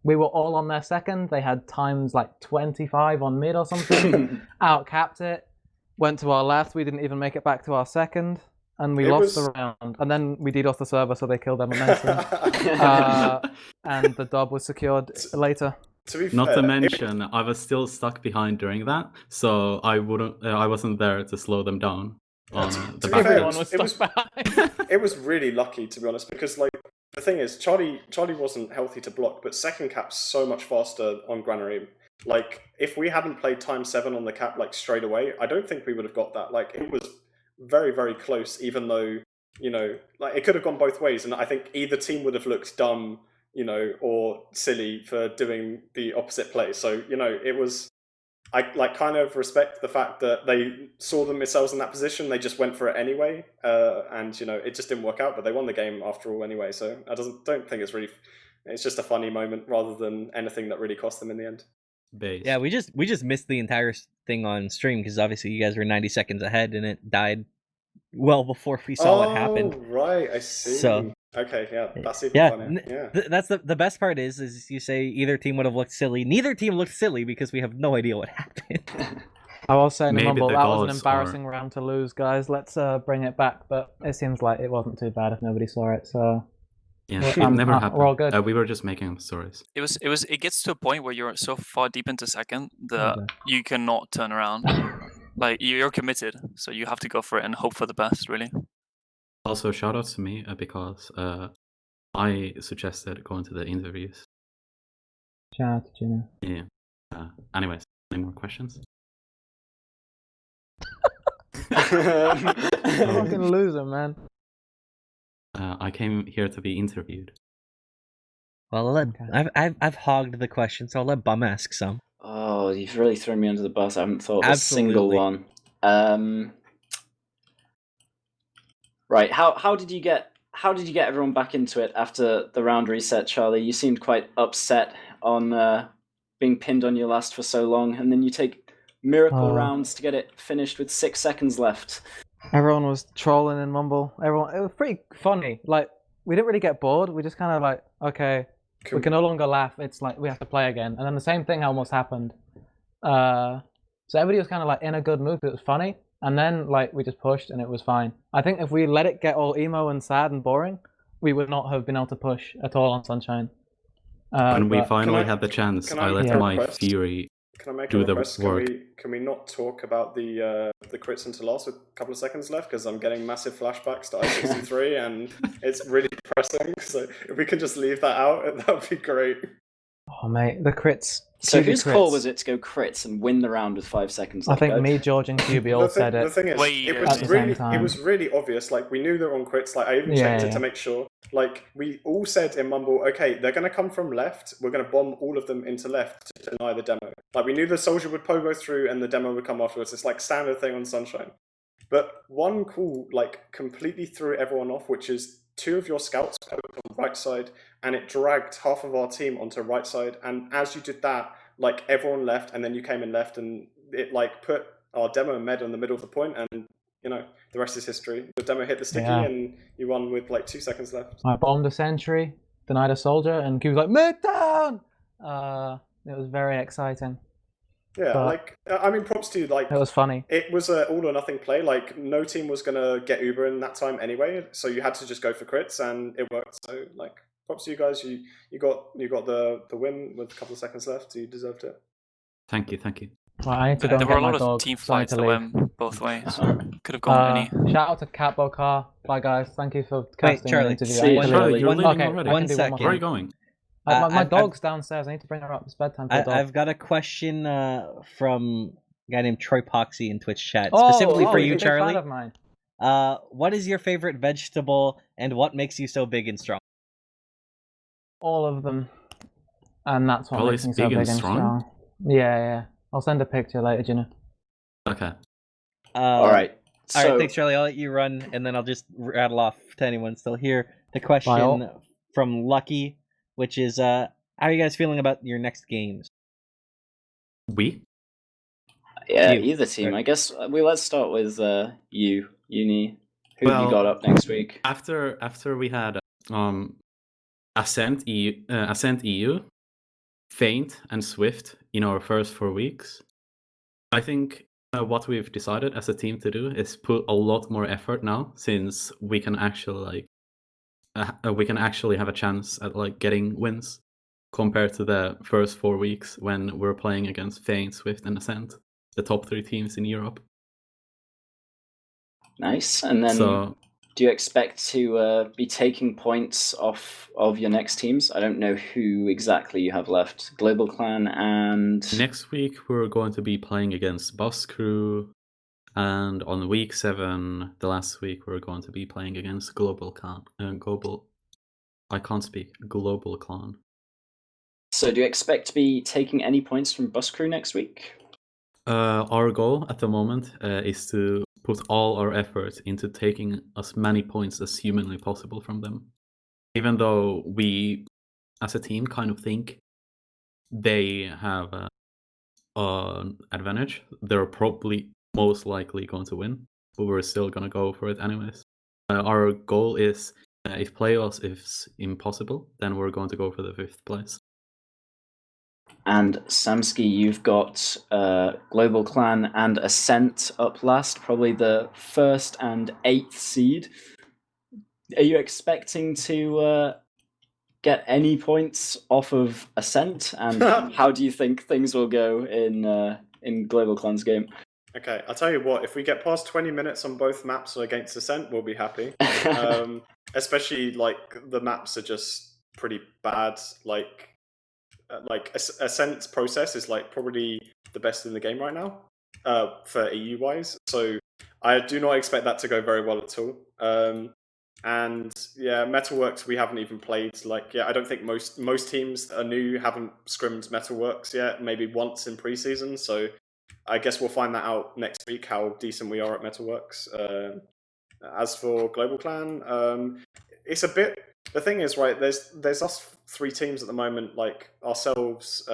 We were all on their second. They had times like 25 on mid or something. Outcapped it. Went to our left. We didn't even make it back to our second. And we lost the round. And then we DDoSed the server, so they killed their momentum. And the dub was secured later. Not to mention, I was still stuck behind during that, so I wasn't there to slow them down. Everyone was stuck behind. It was really lucky, to be honest, because like, the thing is, Charlie wasn't healthy to block, but second cap's so much faster on Granary. Like, if we hadn't played time 7 on the cap like straight away, I don't think we would have got that. Like, it was very, very close, even though like it could have gone both ways, and I think either team would have looked dumb, or silly for doing the opposite play. So it was. I kind of respect the fact that they saw themselves in that position. They just went for it anyway, and it just didn't work out. But they won the game after all anyway. So I don't think it's really. It's just a funny moment rather than anything that really cost them in the end. Based. Yeah, we just missed the entire thing on stream because obviously you guys were 90 seconds ahead and it died well before we saw what happened. Right, I see. So okay, yeah, that's even funnier. Yeah. That's the best part is you say either team would have looked silly. Neither team looked silly because we have no idea what happened. I was saying, Maybe Mumble, the that was an goals embarrassing round to lose, guys. Let's bring it back, but it seems like it wasn't too bad if nobody saw it. So Yeah, Well, it never happened. we're all good. We were just making up stories. It gets to a point where you're so far deep into second that Okay. you cannot turn around. Like you're committed, so you have to go for it and hope for the best, really. Also, shout out to me because I suggested going to the interviews. Shout out to Gina. Yeah. Anyways, any more questions? Fucking loser, man. I came here to be interviewed. Well, I've hogged the question, so I'll let Bum ask some. Oh, you've really thrown me under the bus. I haven't thought of a single one. Right. How did you get everyone back into it after the round reset, Charlie? You seemed quite upset on being pinned on your last for so long, and then you take miracle rounds to get it finished with 6 seconds left. Everyone was trolling in Mumble. It was pretty funny. Like, we didn't really get bored. We just kind of like, okay, we can no longer laugh. It's like we have to play again. And then the same thing almost happened. So everybody was kind of like in a good mood. It was funny. And then like we just pushed and it was fine. I think if we let it get all emo and sad and boring, we would not have been able to push at all on Sunshine. When we finally had the chance, I let my fury Can I make do a the request? work. Can we not talk about the crits into loss with a couple of seconds left? Because I'm getting massive flashbacks to I-63 and it's really depressing. So if we could just leave that out, that would be great. Oh mate, the crits. So QB whose crits. call was it to go crits and win the round with 5 seconds I left? think me, George, and QB all said The it. thing is, Wait, it at was the same really, time. it was really obvious. Like we knew they were on crits. Like I even checked it to make sure. Like we all said in Mumble, okay, they're going to come from left. We're going to bomb all of them into left to deny the demo. Like we knew the soldier would pogo through and the demo would come afterwards. It's like standard thing on Sunshine. But one call like completely threw everyone off, which is 2 of your scouts poked on right side, and it dragged half of our team onto right side. And as you did that, like everyone left, and then you came in left, and it like put our demo and med in the middle of the point, and the rest is history. The demo hit the sticky, and you won with like 2 seconds left. I bombed a sentry, denied a soldier, and Q was like, "Mid down!" It was very exciting. Yeah, But like I mean, props to you. Like it was funny. it was an all or nothing play. Like no team was gonna get Uber in that time anyway, so you had to just go for crits, and it worked. So like, props to you guys. You got the win with a couple of seconds left. You deserved it. Thank you. Well, I need to go There and were get a my lot of dog. team so I need fights to that leave. went both ways. Could have gone any. Shout out to Catbo Car. Bye guys. Thank you for casting Charlie. the interview. See you, I need to Charlie. leave. You're leaving Okay, already. I can One do second. more Where are you thing. going? My I've- dog's downstairs. I need to bring her up. It's bedtime for the dog. I've got a question from a guy named Troy Poxy in Twitch chat, Oh, specifically for he's you, a big fan Charlie. of mine. What is your favorite vegetable, and what makes you so big and strong? All of them. And that's what Well, makes it's me so big and big and strong? strong. Yeah. I'll send a picture later, Gina. Okay. All right. So, All right, thanks, Charlie. I'll let you run, and then I'll just rattle off to anyone still here. The question all. from Lucky, which is, how are you guys feeling about your next games? We? yeah, you. either team. Right. I guess let's start with Uni. Who have you Well, got up next week? After we had Ascent EU, Feint, and Swift in our first 4 weeks, I think what we've decided as a team to do is put a lot more effort now, since we can actually have a chance at like getting wins compared to the first 4 weeks when we're playing against Feint, Swift, and Ascent, the top 3 teams in Europe. Nice. And then, So do you expect to be taking points off of your next teams? I don't know who exactly you have left. Global Clan and next week we're going to be playing against Boss Crew, And on week 7, the last week, we're going to be playing against Global Clan. I can't speak. Global Clan. So do you expect to be taking any points from Bus Crew next week? Our goal at the moment is to put all our effort into taking as many points as humanly possible from them. Even though we, as a team, kind of think they have an advantage, they're probably most likely going to win, but we're still going to go for it anyways. Our goal is, if playoffs is impossible, then we're going to go for the 5th place. And Samsky, you've got Global Clan and Ascent up last, probably the 1st and 8th seed. Are you expecting to get any points off of Ascent? And how do you think things will go in Global Clan's game? Okay, I'll tell you what, if we get past 20 minutes on both maps against Ascent, we'll be happy. Especially, like, the maps are just pretty bad. Like Ascent's process is, like, probably the best in the game right now, for EU-wise. So I do not expect that to go very well at all. And yeah, Metalworks we haven't even played. Like, yeah, I don't think most teams that are new haven't scrimmed Metalworks yet. Maybe once in preseason. So I guess we'll find that out next week how decent we are at Metalworks. As for Global Clan, it's a bit. The thing is, right? There's us 3 teams at the moment, like ourselves,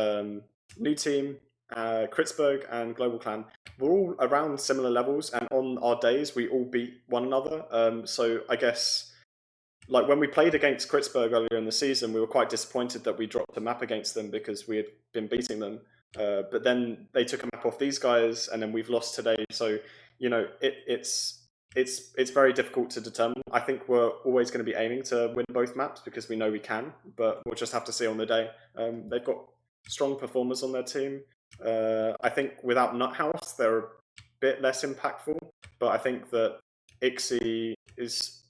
new team, Kritzberg, and Global Clan. We're all around similar levels, and on our days, we all beat one another. So I guess, like, when we played against Kritzberg earlier in the season, we were quite disappointed that we dropped a map against them because we had been beating them. But then they took a map off these guys, and then we've lost today. So, you know, it's very difficult to determine. I think we're always going to be aiming to win both maps because we know we can, but we'll just have to see on the day. They've got strong performers on their team. I think without Nuthouse, they're a bit less impactful, but I think that Ixie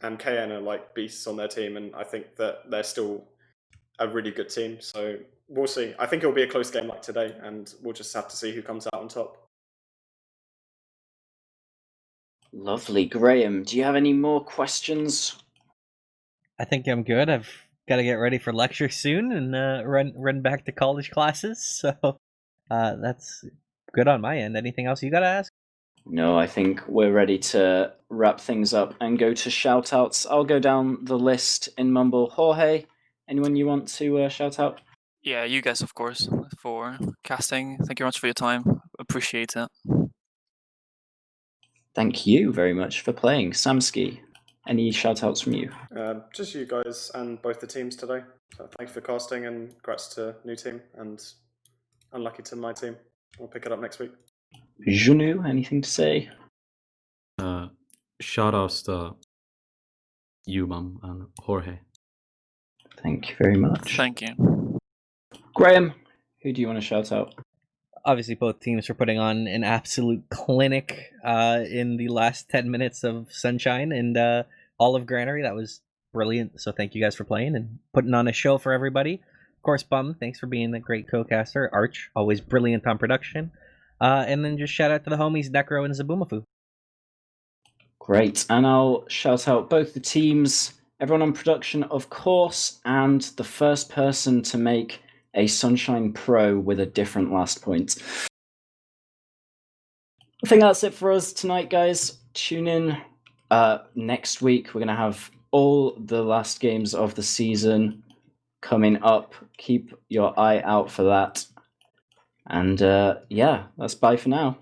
and KN are like beasts on their team, and I think that they're still a really good team. So we'll see. I think it'll be a close game like today, and we'll just have to see who comes out on top. Lovely. Graham, do you have any more questions? I think I'm good. I've got to get ready for lecture soon and run back to college classes. So that's good on my end. Anything else you got to ask? No, I think we're ready to wrap things up and go to shout-outs. I'll go down the list in Mumble. Jorge, anyone you want to shout out? Yeah, you guys, of course, for casting. Thank you very much for your time. Appreciate it. Thank you very much for playing. Samsky, any shout-outs from you? Just you guys and both the teams today. So thank you for casting, and congrats to new team, and unlucky to my team. We'll pick it up next week. Junu, anything to say? Shout outs to you, Mum, and Jorge. Thank you very much. Thank you. Graham, who do you want to shout out? Obviously, both teams are putting on an absolute clinic in the last 10 minutes of Sunshine and Olive Granary. That was brilliant. So thank you guys for playing and putting on a show for everybody. Of course, Bum, thanks for being a great co-caster. Arch, always brilliant on production. And then just shout out to the homies Necro and Zabumafu. Great. And I'll shout out both the teams, everyone on production, of course, and the first person to make a Sunshine Pro with a different last point. I think that's it for us tonight, guys. Tune in next week. We're going to have all the last games of the season coming up. Keep your eye out for that. And yeah, that's bye for now.